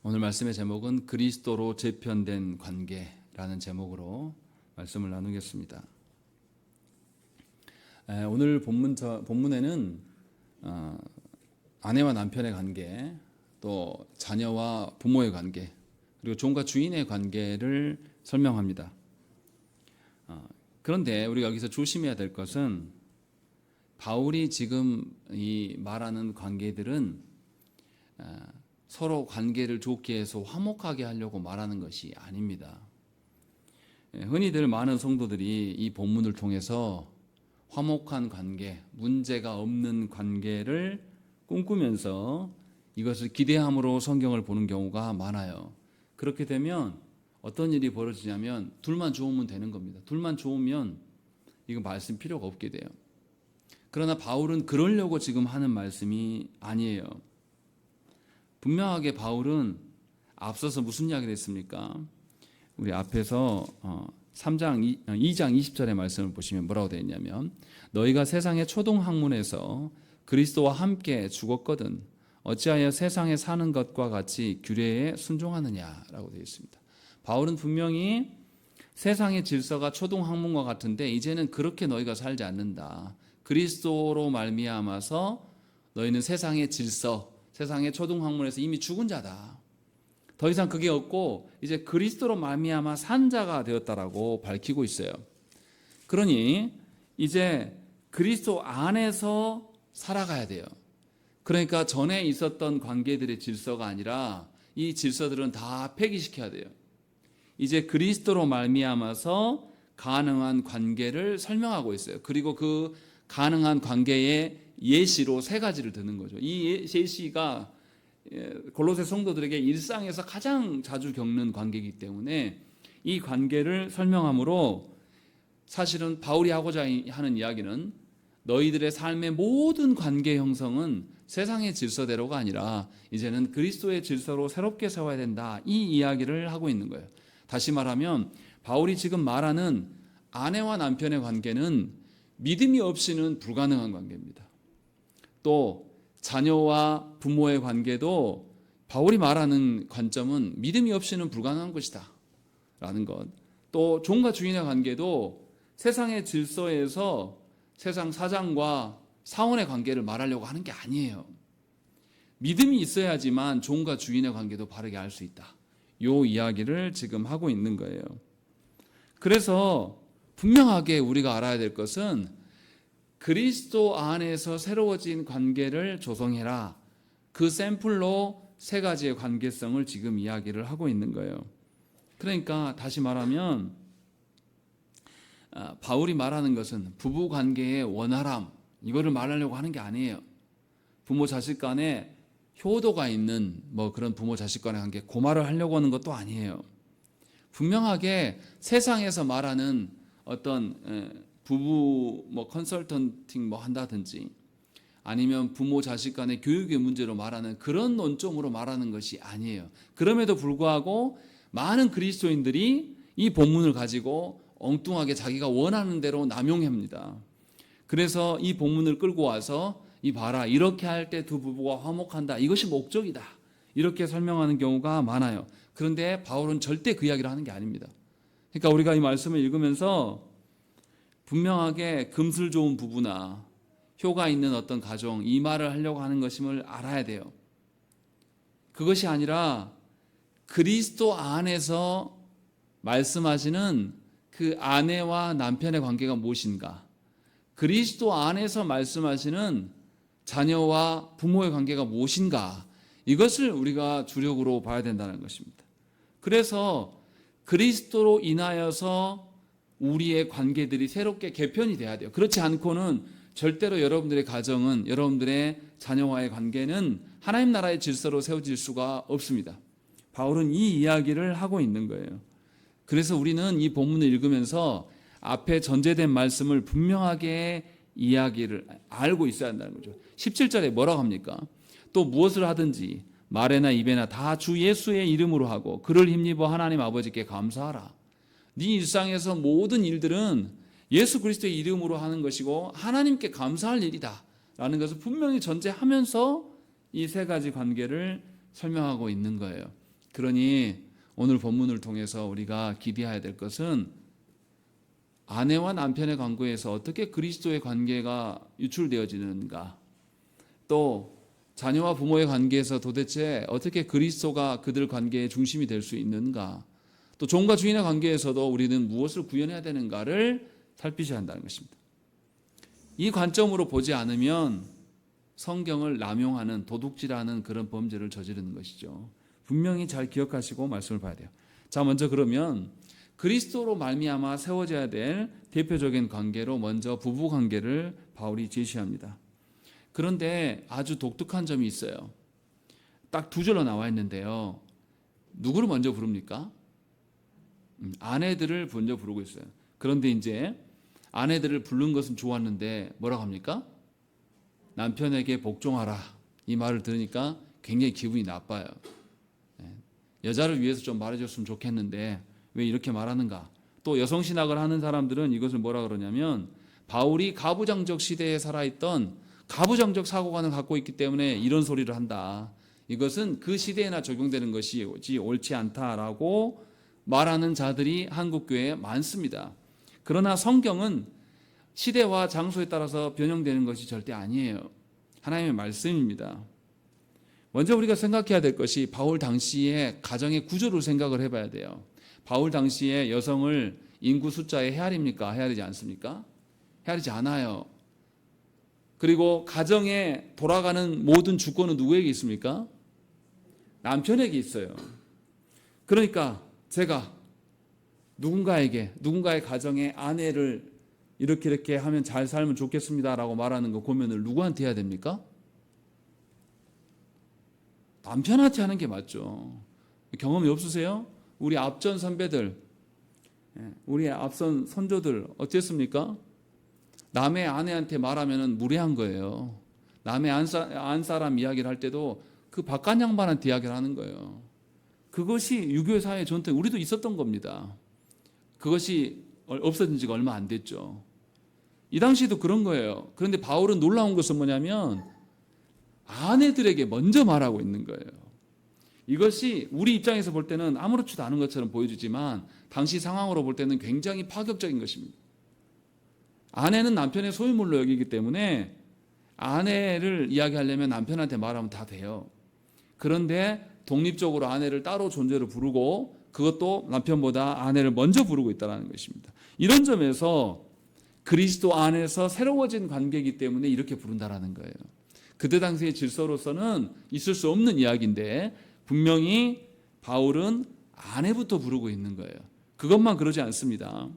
오늘 말씀의 제목은 그리스도로 재편된 관계라는 제목으로 말씀을 나누겠습니다. 오늘 본문에는 아내와 남편의 관계, 또 자녀와 부모의 관계, 그리고 종과 주인의 관계를 설명합니다. 그런데 우리가 여기서 조심해야 될 것은 바울이 지금 이 말하는 관계들은 서로 관계를 좋게 해서 화목하게 하려고 말하는 것이 아닙니다. 흔히들 많은 성도들이 이 본문을 통해서 화목한 관계, 문제가 없는 관계를 꿈꾸면서 이것을 기대함으로 성경을 보는 경우가 많아요. 그렇게 되면 어떤 일이 벌어지냐면 둘만 좋으면 되는 겁니다. 둘만 좋으면 이거 말씀 필요가 없게 돼요. 그러나 바울은 그러려고 지금 하는 말씀이 아니에요. 분명하게 바울은 앞서서 무슨 이야기를 했습니까? 우리 앞에서 2장 20절의 말씀을 보시면 뭐라고 되어 있냐면, 너희가 세상의 초동학문에서 그리스도와 함께 죽었거든 어찌하여 세상에 사는 것과 같이 규례에 순종하느냐라고 되어 있습니다. 바울은 분명히 세상의 질서가 초동학문과 같은데 이제는 그렇게 너희가 살지 않는다. 그리스도로 말미암아서 너희는 세상의 질서, 세상의 초동학문에서 이미 죽은 자다. 더 이상 그게 없고 이제 그리스도로 말미암아 산 자가 되었다라고 밝히고 있어요. 그러니 이제 그리스도 안에서 살아가야 돼요. 그러니까 전에 있었던 관계들의 질서가 아니라 이 질서들은 다 폐기시켜야 돼요. 이제 그리스도로 말미암아서 가능한 관계를 설명하고 있어요. 그리고 그 가능한 관계의 예시로 세 가지를 드는 거죠. 이 예시가 골로새 성도들에게 일상에서 가장 자주 겪는 관계이기 때문에 이 관계를 설명함으로 사실은 바울이 하고자 하는 이야기는 너희들의 삶의 모든 관계 형성은 세상의 질서대로가 아니라 이제는 그리스도의 질서로 새롭게 세워야 된다. 이 이야기를 하고 있는 거예요. 다시 말하면 바울이 지금 말하는 아내와 남편의 관계는 믿음이 없이는 불가능한 관계입니다. 또 자녀와 부모의 관계도 바울이 말하는 관점은 믿음이 없이는 불가능한 것이다 라는 것. 또 종과 주인의 관계도 세상의 질서에서 세상 사장과 사원의 관계를 말하려고 하는 게 아니에요. 믿음이 있어야지만 종과 주인의 관계도 바르게 할 수 있다. 이 이야기를 지금 하고 있는 거예요. 그래서 분명하게 우리가 알아야 될 것은 그리스도 안에서 새로워진 관계를 조성해라. 그 샘플로 세 가지의 관계성을 지금 이야기를 하고 있는 거예요. 그러니까 다시 말하면 바울이 말하는 것은 부부 관계의 원활함, 이거를 말하려고 하는 게 아니에요. 부모 자식 간에 효도가 있는 그런 부모 자식 간의 관계, 고말을 하려고 하는 것도 아니에요. 분명하게 세상에서 말하는 어떤 부부 컨설턴팅 한다든지 아니면 부모 자식 간의 교육의 문제로 말하는 그런 논점으로 말하는 것이 아니에요. 그럼에도 불구하고 많은 그리스도인들이 이 본문을 가지고 엉뚱하게 자기가 원하는 대로 남용합니다. 그래서 이 본문을 끌고 와서 이 봐라, 이렇게 할 때 두 부부가 화목한다, 이것이 목적이다, 이렇게 설명하는 경우가 많아요. 그런데 바울은 절대 그 이야기를 하는 게 아닙니다. 그러니까 우리가 이 말씀을 읽으면서 분명하게 금슬 좋은 부부나 효가 있는 어떤 가정, 이 말을 하려고 하는 것임을 알아야 돼요. 그것이 아니라 그리스도 안에서 말씀하시는 그 아내와 남편의 관계가 무엇인가, 그리스도 안에서 말씀하시는 자녀와 부모의 관계가 무엇인가, 이것을 우리가 주력으로 봐야 된다는 것입니다. 그래서 그리스도로 인하여서 우리의 관계들이 새롭게 개편이 돼야 돼요. 그렇지 않고는 절대로 여러분들의 가정은, 여러분들의 자녀와의 관계는 하나님 나라의 질서로 세워질 수가 없습니다. 바울은 이 이야기를 하고 있는 거예요. 그래서 우리는 이 본문을 읽으면서 앞에 전제된 말씀을 분명하게 이야기를 알고 있어야 한다는 거죠. 17절에 뭐라고 합니까? 또 무엇을 하든지 말에나 입에나 다 주 예수의 이름으로 하고 그를 힘입어 하나님 아버지께 감사하라. 네 일상에서 모든 일들은 예수 그리스도의 이름으로 하는 것이고 하나님께 감사할 일이다 라는 것을 분명히 전제하면서 이 세 가지 관계를 설명하고 있는 거예요. 그러니 오늘 본문을 통해서 우리가 기대해야 될 것은 아내와 남편의 관계에서 어떻게 그리스도의 관계가 유출되어지는가, 또 자녀와 부모의 관계에서 도대체 어떻게 그리스도가 그들 관계의 중심이 될 수 있는가, 또 종과 주인의 관계에서도 우리는 무엇을 구현해야 되는가를 살피셔야 한다는 것입니다. 이 관점으로 보지 않으면 성경을 남용하는, 도둑질하는 그런 범죄를 저지르는 것이죠. 분명히 잘 기억하시고 말씀을 봐야 돼요. 자, 먼저 그러면 그리스도로 말미암아 세워져야 될 대표적인 관계로 먼저 부부 관계를 바울이 제시합니다. 그런데 아주 독특한 점이 있어요. 딱 두 절로 나와 있는데요. 누구를 먼저 부릅니까? 아내들을 먼저 부르고 있어요. 그런데 이제 아내들을 부른 것은 좋았는데 뭐라고 합니까? 남편에게 복종하라. 이 말을 들으니까 굉장히 기분이 나빠요. 여자를 위해서 좀 말해줬으면 좋겠는데 왜 이렇게 말하는가? 또 여성신학을 하는 사람들은 이것을 뭐라 그러냐면 바울이 가부장적 시대에 살아있던 가부장적 사고관을 갖고 있기 때문에 이런 소리를 한다. 이것은 그 시대에나 적용되는 것이 옳지 않다라고 말하는 자들이 한국교회에 많습니다. 그러나 성경은 시대와 장소에 따라서 변형되는 것이 절대 아니에요. 하나님의 말씀입니다. 먼저 우리가 생각해야 될 것이 바울 당시의 가정의 구조를 생각을 해봐야 돼요. 바울 당시에 여성을 인구 숫자에 헤아립니까? 헤아리지 않습니까? 헤아리지 않아요. 그리고 가정에 돌아가는 모든 주권은 누구에게 있습니까? 남편에게 있어요. 그러니까 제가 누군가의 가정에 아내를 이렇게 하면 잘 살면 좋겠습니다라고 말하는 거 고면을 누구한테 해야 됩니까? 남편한테 하는 게 맞죠. 경험이 없으세요? 우리 앞전 선배들, 우리 앞선 선조들 어땠습니까? 남의 아내한테 말하면 무례한 거예요. 남의 안 사람 이야기를 할 때도 그 바깥 양반한테 이야기를 하는 거예요. 그것이 유교 사회 전통, 우리도 있었던 겁니다. 그것이 없어진 지가 얼마 안 됐죠. 이 당시에도 그런 거예요. 그런데 바울은 놀라운 것은 뭐냐면 아내들에게 먼저 말하고 있는 거예요. 이것이 우리 입장에서 볼 때는 아무렇지도 않은 것처럼 보여지지만 당시 상황으로 볼 때는 굉장히 파격적인 것입니다. 아내는 남편의 소유물로 여기기 때문에 아내를 이야기하려면 남편한테 말하면 다 돼요. 그런데 독립적으로 아내를 따로 존재로 부르고 그것도 남편보다 아내를 먼저 부르고 있다는 것입니다. 이런 점에서 그리스도 안에서 새로워진 관계이기 때문에 이렇게 부른다는 거예요. 그때 당시의 질서로서는 있을 수 없는 이야기인데 분명히 바울은 아내부터 부르고 있는 거예요. 그것만 그러지 않습니다.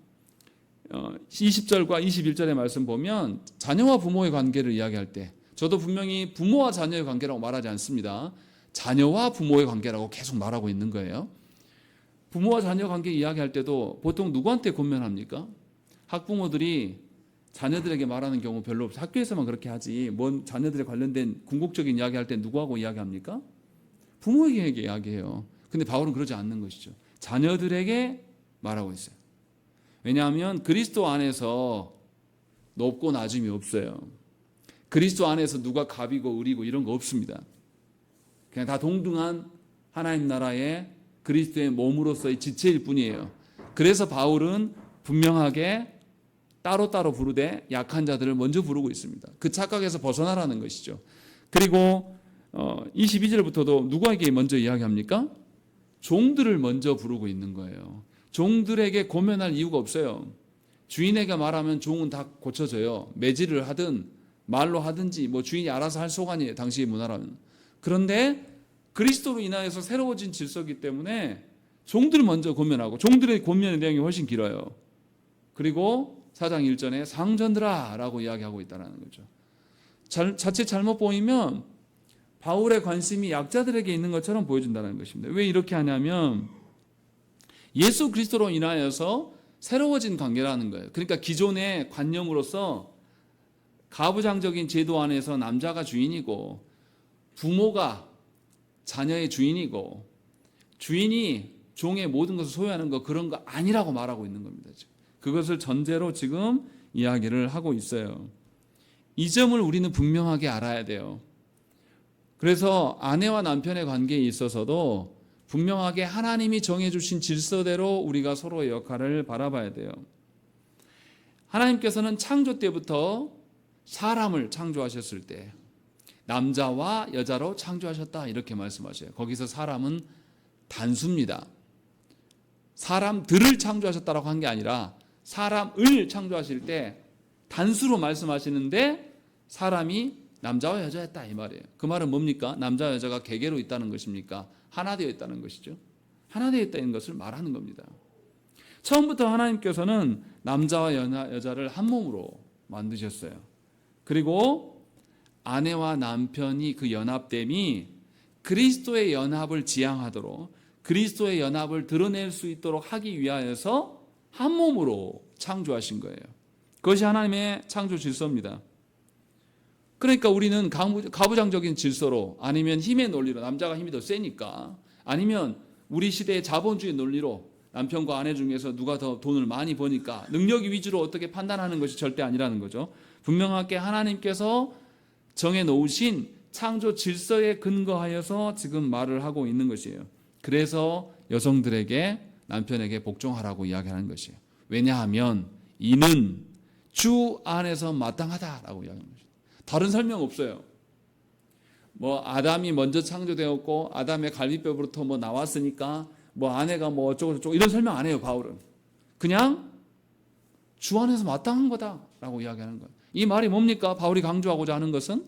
20절과 21절의 말씀 보면 자녀와 부모의 관계를 이야기할 때 저도 분명히 부모와 자녀의 관계라고 말하지 않습니다. 자녀와 부모의 관계라고 계속 말하고 있는 거예요. 부모와 자녀 관계 이야기할 때도 보통 누구한테 권면합니까? 학부모들이 자녀들에게 말하는 경우 별로 없어요. 학교에서만 그렇게 하지 뭔 자녀들에 관련된 궁극적인 이야기할 때 누구하고 이야기합니까? 부모에게 이야기해요. 근데 바울은 그러지 않는 것이죠. 자녀들에게 말하고 있어요. 왜냐하면 그리스도 안에서 높고 낮음이 없어요. 그리스도 안에서 누가 갑이고 을이고 이런 거 없습니다. 그냥 다 동등한 하나님 나라의 그리스도의 몸으로서의 지체일 뿐이에요. 그래서 바울은 분명하게 따로따로 부르되 약한 자들을 먼저 부르고 있습니다. 그 착각에서 벗어나라는 것이죠. 그리고 22절부터도 누구에게 먼저 이야기합니까? 종들을 먼저 부르고 있는 거예요. 종들에게 고면할 이유가 없어요. 주인에게 말하면 종은 다 고쳐져요. 매질을 하든 말로 하든지 뭐 주인이 알아서 할 소관이에요. 당시의 문화라면. 그런데 그리스도로 인하여서 새로워진 질서이기 때문에 종들을 먼저 고면하고 종들의 고면의 내용이 훨씬 길어요. 그리고 4장 1절에 상전들아 라고 이야기하고 있다는 거죠. 자칫 잘못 보이면 바울의 관심이 약자들에게 있는 것처럼 보여준다는 것입니다. 왜 이렇게 하냐면 예수 그리스도로 인하여서 새로워진 관계라는 거예요. 그러니까 기존의 관념으로서 가부장적인 제도 안에서 남자가 주인이고 부모가 자녀의 주인이고 주인이 종의 모든 것을 소유하는 거 그런 거 아니라고 말하고 있는 겁니다. 그것을 전제로 지금 이야기를 하고 있어요. 이 점을 우리는 분명하게 알아야 돼요. 그래서 아내와 남편의 관계에 있어서도 분명하게 하나님이 정해주신 질서대로 우리가 서로의 역할을 바라봐야 돼요. 하나님께서는 창조 때부터 사람을 창조하셨을 때 남자와 여자로 창조하셨다 이렇게 말씀하셔요. 거기서 사람은 단수입니다. 사람들을 창조하셨다라고 한 게 아니라 사람을 창조하실 때 단수로 말씀하시는데 사람이 남자와 여자였다 이 말이에요. 그 말은 뭡니까? 남자와 여자가 개개로 있다는 것입니까? 하나 되어 있다는 것이죠. 하나 되어 있다는 것을 말하는 겁니다. 처음부터 하나님께서는 남자와 여자를 한 몸으로 만드셨어요. 그리고 아내와 남편이 그 연합됨이 그리스도의 연합을 지향하도록 그리스도의 연합을 드러낼 수 있도록 하기 위하여서 한 몸으로 창조하신 거예요. 그것이 하나님의 창조 질서입니다. 그러니까 우리는 가부장적인 질서로 아니면 힘의 논리로 남자가 힘이 더 세니까 아니면 우리 시대의 자본주의 논리로 남편과 아내 중에서 누가 더 돈을 많이 버니까 능력 위주로 어떻게 판단하는 것이 절대 아니라는 거죠. 분명하게 하나님께서 정해놓으신 창조 질서에 근거하여서 지금 말을 하고 있는 것이에요. 그래서 여성들에게 남편에게 복종하라고 이야기하는 것이에요. 왜냐하면 이는 주 안에서 마땅하다라고 이야기합니다. 다른 설명 없어요. 뭐 아담이 먼저 창조되었고 아담의 갈비뼈부터 뭐 나왔으니까 뭐 아내가 뭐 어쩌고 저쩌고 이런 설명 안 해요. 바울은 그냥 주 안에서 마땅한 거다라고 이야기하는 거예요. 이 말이 뭡니까? 바울이 강조하고자 하는 것은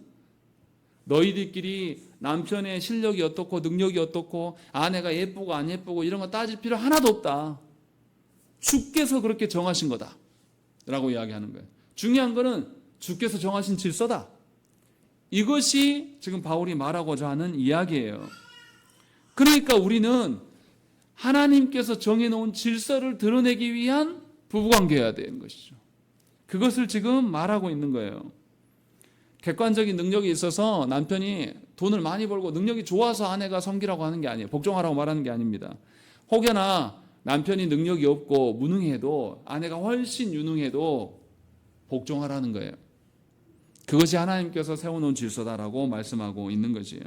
너희들끼리 남편의 실력이 어떻고 능력이 어떻고 아내가 예쁘고 안 예쁘고 이런 거 따질 필요 하나도 없다. 주께서 그렇게 정하신 거다 라고 이야기하는 거예요. 중요한 거는 주께서 정하신 질서다. 이것이 지금 바울이 말하고자 하는 이야기예요. 그러니까 우리는 하나님께서 정해놓은 질서를 드러내기 위한 부부관계여야 되는 것이죠. 그것을 지금 말하고 있는 거예요. 객관적인 능력이 있어서 남편이 돈을 많이 벌고 능력이 좋아서 아내가 섬기라고 하는 게 아니에요. 복종하라고 말하는 게 아닙니다. 혹여나 남편이 능력이 없고 무능해도 아내가 훨씬 유능해도 복종하라는 거예요. 그것이 하나님께서 세워놓은 질서다라고 말씀하고 있는 것이에요.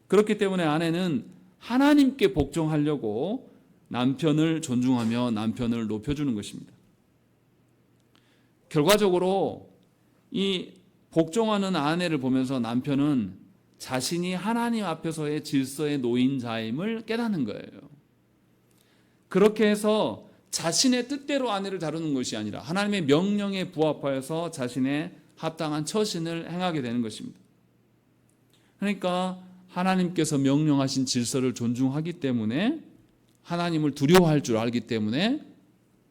그렇기 때문에 아내는 하나님께 복종하려고 남편을 존중하며 남편을 높여주는 것입니다. 결과적으로 이 복종하는 아내를 보면서 남편은 자신이 하나님 앞에서의 질서의 노인자임을 깨닫는 거예요. 그렇게 해서 자신의 뜻대로 아내를 다루는 것이 아니라 하나님의 명령에 부합하여서 자신의 합당한 처신을 행하게 되는 것입니다. 그러니까 하나님께서 명령하신 질서를 존중하기 때문에 하나님을 두려워할 줄 알기 때문에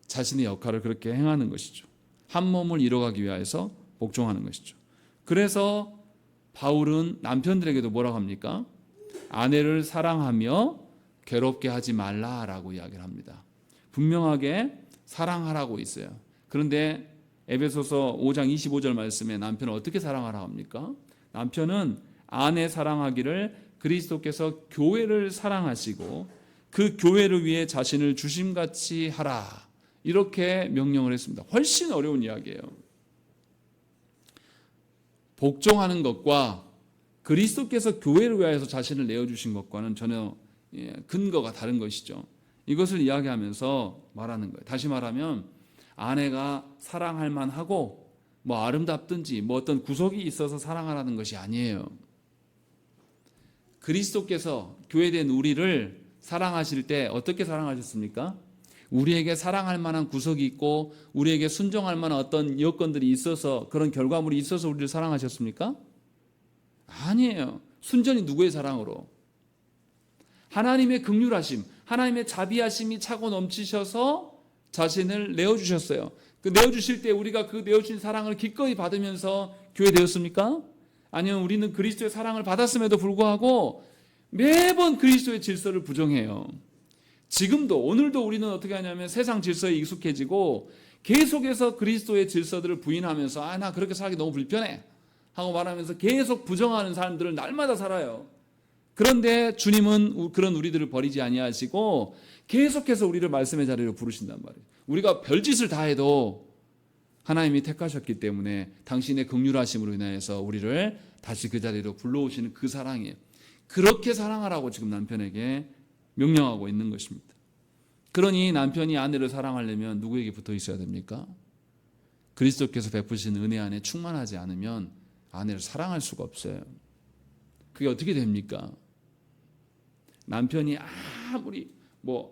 자신의 역할을 그렇게 행하는 것이죠. 한 몸을 이뤄가기 위해서 복종하는 것이죠. 그래서 바울은 남편들에게도 뭐라고 합니까? 아내를 사랑하며 괴롭게 하지 말라라고 이야기를 합니다. 분명하게 사랑하라고 있어요. 그런데 에베소서 5장 25절 말씀에 남편을 어떻게 사랑하라고 합니까? 남편은 아내 사랑하기를 그리스도께서 교회를 사랑하시고 그 교회를 위해 자신을 주심같이 하라 이렇게 명령을 했습니다. 훨씬 어려운 이야기예요. 복종하는 것과 그리스도께서 교회를 위하여서 자신을 내어주신 것과는 전혀 근거가 다른 것이죠. 이것을 이야기하면서 말하는 거예요. 다시 말하면 아내가 사랑할 만하고 뭐 아름답든지 뭐 어떤 구석이 있어서 사랑하라는 것이 아니에요. 그리스도께서 교회된 우리를 사랑하실 때 어떻게 사랑하셨습니까? 우리에게 사랑할 만한 구석이 있고 우리에게 순종할 만한 어떤 여건들이 있어서 그런 결과물이 있어서 우리를 사랑하셨습니까? 아니에요. 순전히 누구의 사랑으로? 하나님의 긍휼하심, 하나님의 자비하심이 차고 넘치셔서 자신을 내어주셨어요. 그 내어주실 때 우리가 그 내어주신 사랑을 기꺼이 받으면서 교회 되었습니까? 아니면 우리는 그리스도의 사랑을 받았음에도 불구하고 매번 그리스도의 질서를 부정해요. 지금도 오늘도 우리는 어떻게 하냐면 세상 질서에 익숙해지고 계속해서 그리스도의 질서들을 부인하면서 나 그렇게 살기 너무 불편해 하고 말하면서 계속 부정하는 사람들을 날마다 살아요. 그런데 주님은 그런 우리들을 버리지 아니하시고 계속해서 우리를 말씀의 자리로 부르신단 말이에요. 우리가 별짓을 다 해도 하나님이 택하셨기 때문에 당신의 긍휼하심으로 인하여서 우리를 다시 그 자리로 불러오시는 그 사랑이에요. 그렇게 사랑하라고 지금 남편에게 명령하고 있는 것입니다. 그러니 남편이 아내를 사랑하려면 누구에게 붙어 있어야 됩니까? 그리스도께서 베푸신 은혜 안에 충만하지 않으면 아내를 사랑할 수가 없어요. 그게 어떻게 됩니까? 남편이 아무리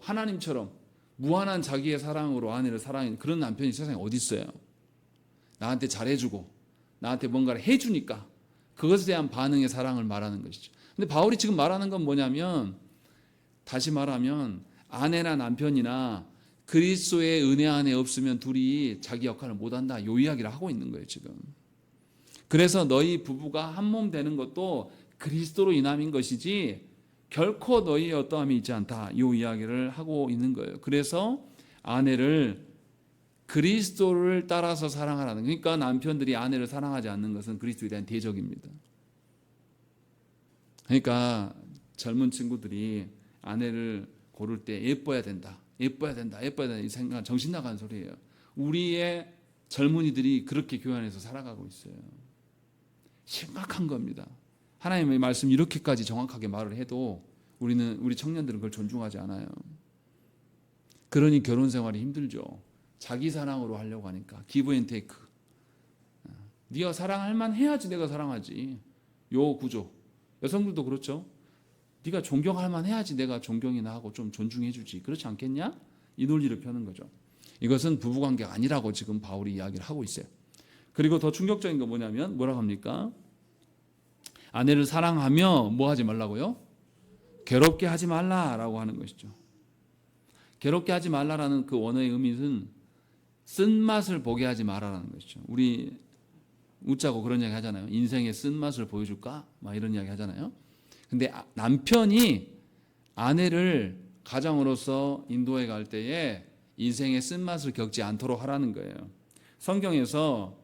하나님처럼 무한한 자기의 사랑으로 아내를 사랑하는 그런 남편이 세상에 어디 있어요? 나한테 잘해주고 나한테 뭔가를 해주니까 그것에 대한 반응의 사랑을 말하는 것이죠. 근데 바울이 지금 말하는 건 뭐냐면, 다시 말하면 아내나 남편이나 그리스도의 은혜 안에 없으면 둘이 자기 역할을 못한다, 이 이야기를 하고 있는 거예요 지금. 그래서 너희 부부가 한 몸 되는 것도 그리스도로 인함인 것이지 결코 너희의 어떠함이 있지 않다, 이 이야기를 하고 있는 거예요. 그래서 아내를 그리스도를 따라서 사랑하라는, 그러니까 남편들이 아내를 사랑하지 않는 것은 그리스도에 대한 대적입니다. 그러니까 젊은 친구들이 아내를 고를 때 예뻐야 된다 이 생각, 정신 나간 소리예요. 우리의 젊은이들이 그렇게 교회 안에서 살아가고 있어요. 심각한 겁니다. 하나님의 말씀 이렇게까지 정확하게 말을 해도 우리 청년들은 그걸 존중하지 않아요. 그러니 결혼 생활이 힘들죠. 자기 사랑으로 하려고 하니까 기브 앤 테이크. 네가 사랑할 만 해야지 내가 사랑하지. 요 구조. 여성들도 그렇죠. 네가 존경할 만 해야지 내가 존경이나 하고 좀 존중해 주지. 그렇지 않겠냐? 이 논리를 펴는 거죠. 이것은 부부관계가 아니라고 지금 바울이 이야기를 하고 있어요. 그리고 더 충격적인 건 뭐냐면 뭐라고 합니까? 아내를 사랑하며 뭐 하지 말라고요? 괴롭게 하지 말라라고 하는 것이죠. 괴롭게 하지 말라라는 그 원어의 의미는 쓴맛을 보게 하지 말라라는 것이죠. 우리 웃자고 그런 이야기 하잖아요. 인생의 쓴맛을 보여줄까? 막 이런 이야기 하잖아요. 근데 남편이 아내를 가장으로서 인도해 갈 때에 인생의 쓴맛을 겪지 않도록 하라는 거예요. 성경에서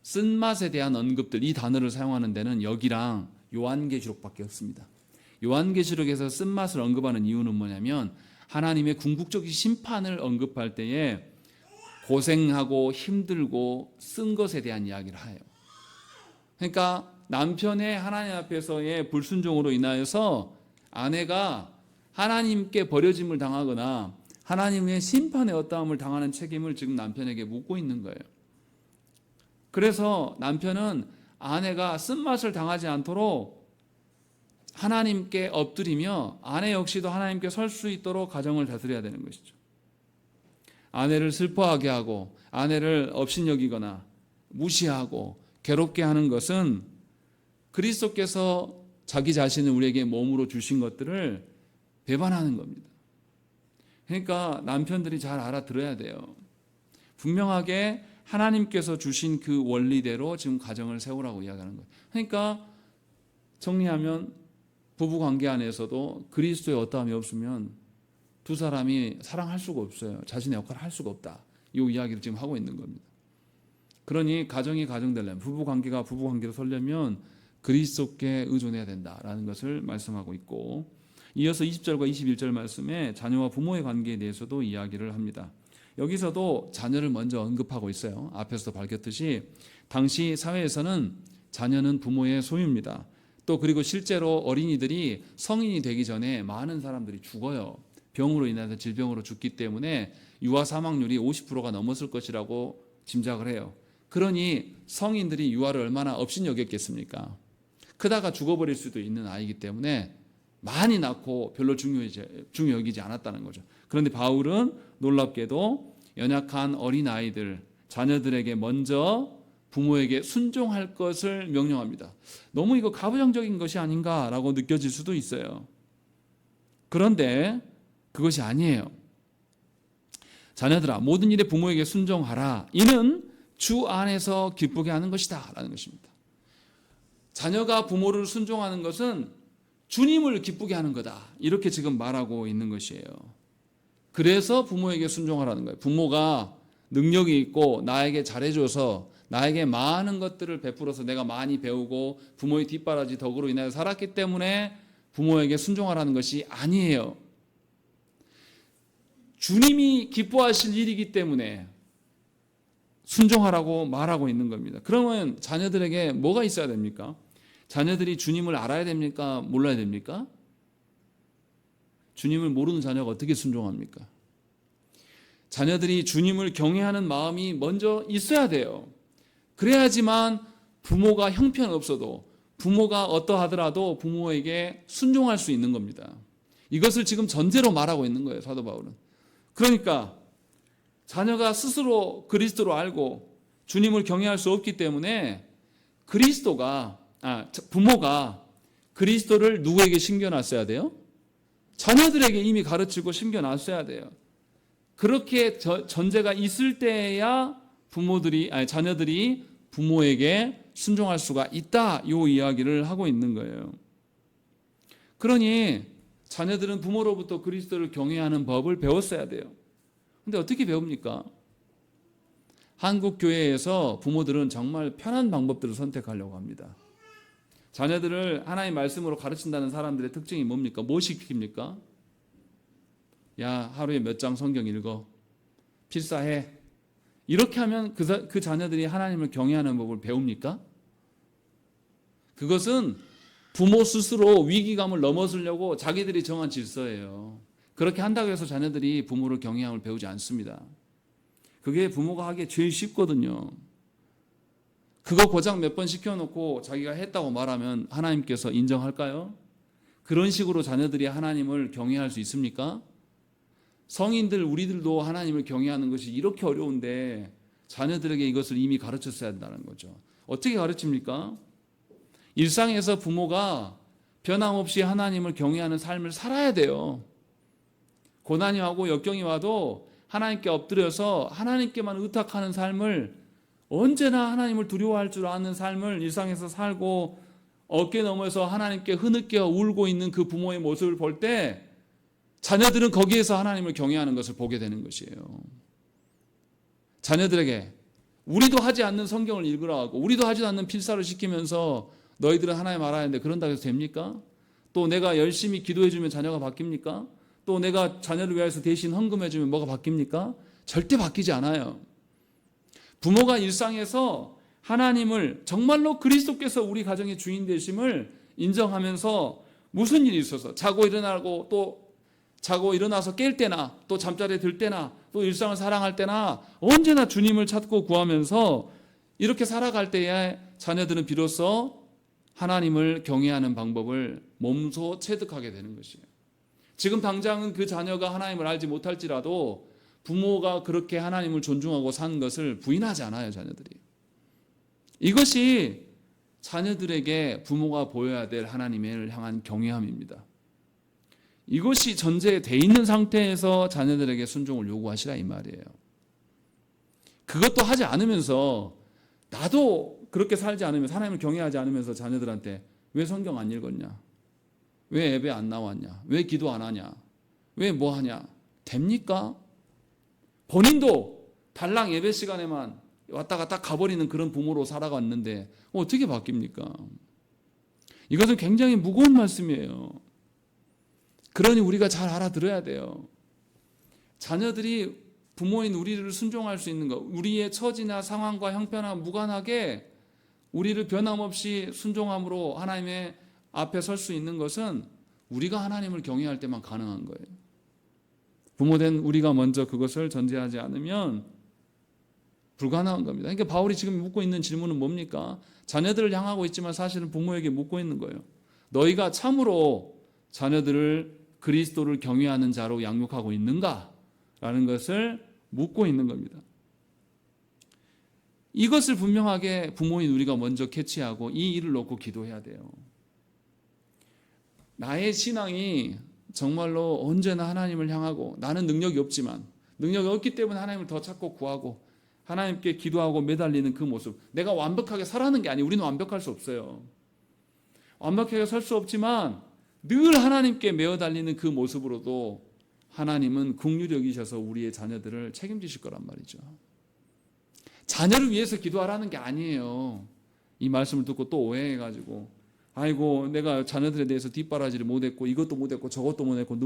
쓴맛에 대한 언급들, 이 단어를 사용하는 데는 여기랑 요한계시록밖에 없습니다. 요한계시록에서 쓴맛을 언급하는 이유는 뭐냐면 하나님의 궁극적인 심판을 언급할 때에 고생하고 힘들고 쓴 것에 대한 이야기를 해요. 그러니까 남편의 하나님 앞에서의 불순종으로 인하여서 아내가 하나님께 버려짐을 당하거나 하나님의 심판의 어떠함을 당하는 책임을 지금 남편에게 묻고 있는 거예요. 그래서 남편은 아내가 쓴맛을 당하지 않도록 하나님께 엎드리며 아내 역시도 하나님께 설 수 있도록 가정을 다스려야 되는 것이죠. 아내를 슬퍼하게 하고 아내를 업신여기거나 무시하고 괴롭게 하는 것은 그리스도께서 자기 자신을 우리에게 몸으로 주신 것들을 배반하는 겁니다. 그러니까 남편들이 잘 알아들어야 돼요. 분명하게 하나님께서 주신 그 원리대로 지금 가정을 세우라고 이야기하는 거예요. 그러니까 정리하면 부부관계 안에서도 그리스도의 어떠함이 없으면 두 사람이 사랑할 수가 없어요. 자신의 역할을 할 수가 없다. 이 이야기를 지금 하고 있는 겁니다. 그러니 가정이 가정되려면, 부부관계가 부부관계로 서려면 그리스도께 의존해야 된다라는 것을 말씀하고 있고, 이어서 20절과 21절 말씀에 자녀와 부모의 관계에 대해서도 이야기를 합니다. 여기서도 자녀를 먼저 언급하고 있어요. 앞에서도 밝혔듯이 당시 사회에서는 자녀는 부모의 소유입니다. 또 그리고 실제로 어린이들이 성인이 되기 전에 많은 사람들이 죽어요. 병으로 인해서 질병으로 죽기 때문에 유아 사망률이 50%가 넘었을 것이라고 짐작을 해요. 그러니 성인들이 유아를 얼마나 업신여겼겠습니까? 크다가 죽어버릴 수도 있는 아이기 때문에 많이 낳고 별로 중요하지 않았다는 거죠. 그런데 바울은 놀랍게도 연약한 어린아이들, 자녀들에게 먼저 부모에게 순종할 것을 명령합니다. 너무 이거 가부장적인 것이 아닌가라고 느껴질 수도 있어요. 그런데 그것이 아니에요. 자녀들아, 모든 일에 부모에게 순종하라. 이는 주 안에서 기쁘게 하는 것이다 라는 것입니다. 자녀가 부모를 순종하는 것은 주님을 기쁘게 하는 거다, 이렇게 지금 말하고 있는 것이에요. 그래서 부모에게 순종하라는 거예요. 부모가 능력이 있고 나에게 잘해줘서 나에게 많은 것들을 베풀어서 내가 많이 배우고 부모의 뒷바라지 덕으로 인하여 살았기 때문에 부모에게 순종하라는 것이 아니에요. 주님이 기뻐하실 일이기 때문에 순종하라고 말하고 있는 겁니다. 그러면 자녀들에게 뭐가 있어야 됩니까? 자녀들이 주님을 알아야 됩니까? 몰라야 됩니까? 주님을 모르는 자녀가 어떻게 순종합니까? 자녀들이 주님을 경외하는 마음이 먼저 있어야 돼요. 그래야지만 부모가 형편없어도, 부모가 어떠하더라도 부모에게 순종할 수 있는 겁니다. 이것을 지금 전제로 말하고 있는 거예요, 사도 바울은. 그러니까 자녀가 스스로 그리스도로 알고 주님을 경외할 수 없기 때문에 부모가 그리스도를 누구에게 심겨놨어야 돼요? 자녀들에게 이미 가르치고 심겨놨어야 돼요. 그렇게 전제가 있을 때야 자녀들이 부모에게 순종할 수가 있다, 이 이야기를 하고 있는 거예요. 그러니 자녀들은 부모로부터 그리스도를 경외하는 법을 배웠어야 돼요. 근데 어떻게 배웁니까? 한국 교회에서 부모들은 정말 편한 방법들을 선택하려고 합니다. 자녀들을 하나님의 말씀으로 가르친다는 사람들의 특징이 뭡니까? 뭐 시킵니까? 야, 하루에 몇 장 성경 읽어. 필사해. 이렇게 하면 그 자녀들이 하나님을 경외하는 법을 배웁니까? 그것은 부모 스스로 위기감을 넘어서려고 자기들이 정한 질서예요. 그렇게 한다고 해서 자녀들이 부모를 경외함을 배우지 않습니다. 그게 부모가 하기에 제일 쉽거든요. 그거 고작 몇 번 시켜놓고 자기가 했다고 말하면 하나님께서 인정할까요? 그런 식으로 자녀들이 하나님을 경외할 수 있습니까? 성인들, 우리들도 하나님을 경외하는 것이 이렇게 어려운데 자녀들에게 이것을 이미 가르쳤어야 한다는 거죠. 어떻게 가르칩니까? 일상에서 부모가 변함없이 하나님을 경외하는 삶을 살아야 돼요. 고난이 와고 역경이 와도 하나님께 엎드려서 하나님께만 의탁하는 삶을, 언제나 하나님을 두려워할 줄 아는 삶을 일상에서 살고 어깨 너머에서 하나님께 흐느껴 울고 있는 그 부모의 모습을 볼 때 자녀들은 거기에서 하나님을 경외하는 것을 보게 되는 것이에요. 자녀들에게 우리도 하지 않는 성경을 읽으라 하고 우리도 하지 않는 필사를 시키면서 너희들은 하나님 알아야 하는데 그런다고 해서 됩니까? 또 내가 열심히 기도해주면 자녀가 바뀝니까? 또 내가 자녀를 위해서 대신 헌금해주면 뭐가 바뀝니까? 절대 바뀌지 않아요. 부모가 일상에서 하나님을 정말로 그리스도께서 우리 가정의 주인 되심을 인정하면서 무슨 일이 있어서 자고 일어나서 깰 때나 또 잠자리에 들 때나 또 일상을 살아갈 때나 언제나 주님을 찾고 구하면서 이렇게 살아갈 때에 자녀들은 비로소 하나님을 경외하는 방법을 몸소 체득하게 되는 것이에요. 지금 당장은 그 자녀가 하나님을 알지 못할지라도 부모가 그렇게 하나님을 존중하고 사는 것을 부인하지 않아요, 자녀들이. 이것이 자녀들에게 부모가 보여야 될 하나님을 향한 경외함입니다. 이것이 전제되어 있는 상태에서 자녀들에게 순종을 요구하시라 이 말이에요. 그것도 하지 않으면서 나도 그렇게 살지 않으면서 하나님을 경외하지 않으면서 자녀들한테 왜 성경 안 읽었냐? 왜 예배 안 나왔냐? 왜 기도 안 하냐? 왜 뭐 하냐? 됩니까? 본인도 달랑 예배 시간에만 왔다 갔다 가버리는 그런 부모로 살아갔는데 어떻게 바뀝니까? 이것은 굉장히 무거운 말씀이에요. 그러니 우리가 잘 알아들어야 돼요. 자녀들이 부모인 우리를 순종할 수 있는 것, 우리의 처지나 상황과 형편과 무관하게 우리를 변함없이 순종함으로 하나님의 앞에 설 수 있는 것은 우리가 하나님을 경외할 때만 가능한 거예요. 부모된 우리가 먼저 그것을 전제하지 않으면 불가능한 겁니다. 그러니까 바울이 지금 묻고 있는 질문은 뭡니까? 자녀들을 향하고 있지만 사실은 부모에게 묻고 있는 거예요. 너희가 참으로 자녀들을 그리스도를 경외하는 자로 양육하고 있는가? 라는 것을 묻고 있는 겁니다. 이것을 분명하게 부모인 우리가 먼저 캐치하고 이 일을 놓고 기도해야 돼요. 나의 신앙이 정말로 언제나 하나님을 향하고 나는 능력이 없지만 능력이 없기 때문에 하나님을 더 찾고 구하고 하나님께 기도하고 매달리는 그 모습, 내가 완벽하게 살아가는 게 아니에요. 우리는 완벽할 수 없어요. 완벽하게 설 수 없지만 늘 하나님께 매어 달리는 그 모습으로도 하나님은 긍휼히 여기셔서 우리의 자녀들을 책임지실 거란 말이죠. 자녀를 위해서 기도하라는 게 아니에요. 이 말씀을 듣고 또 오해해가지고 아이고 내가 자녀들에 대해서 뒷바라지를 못했고 이것도 못했고 저것도 못했고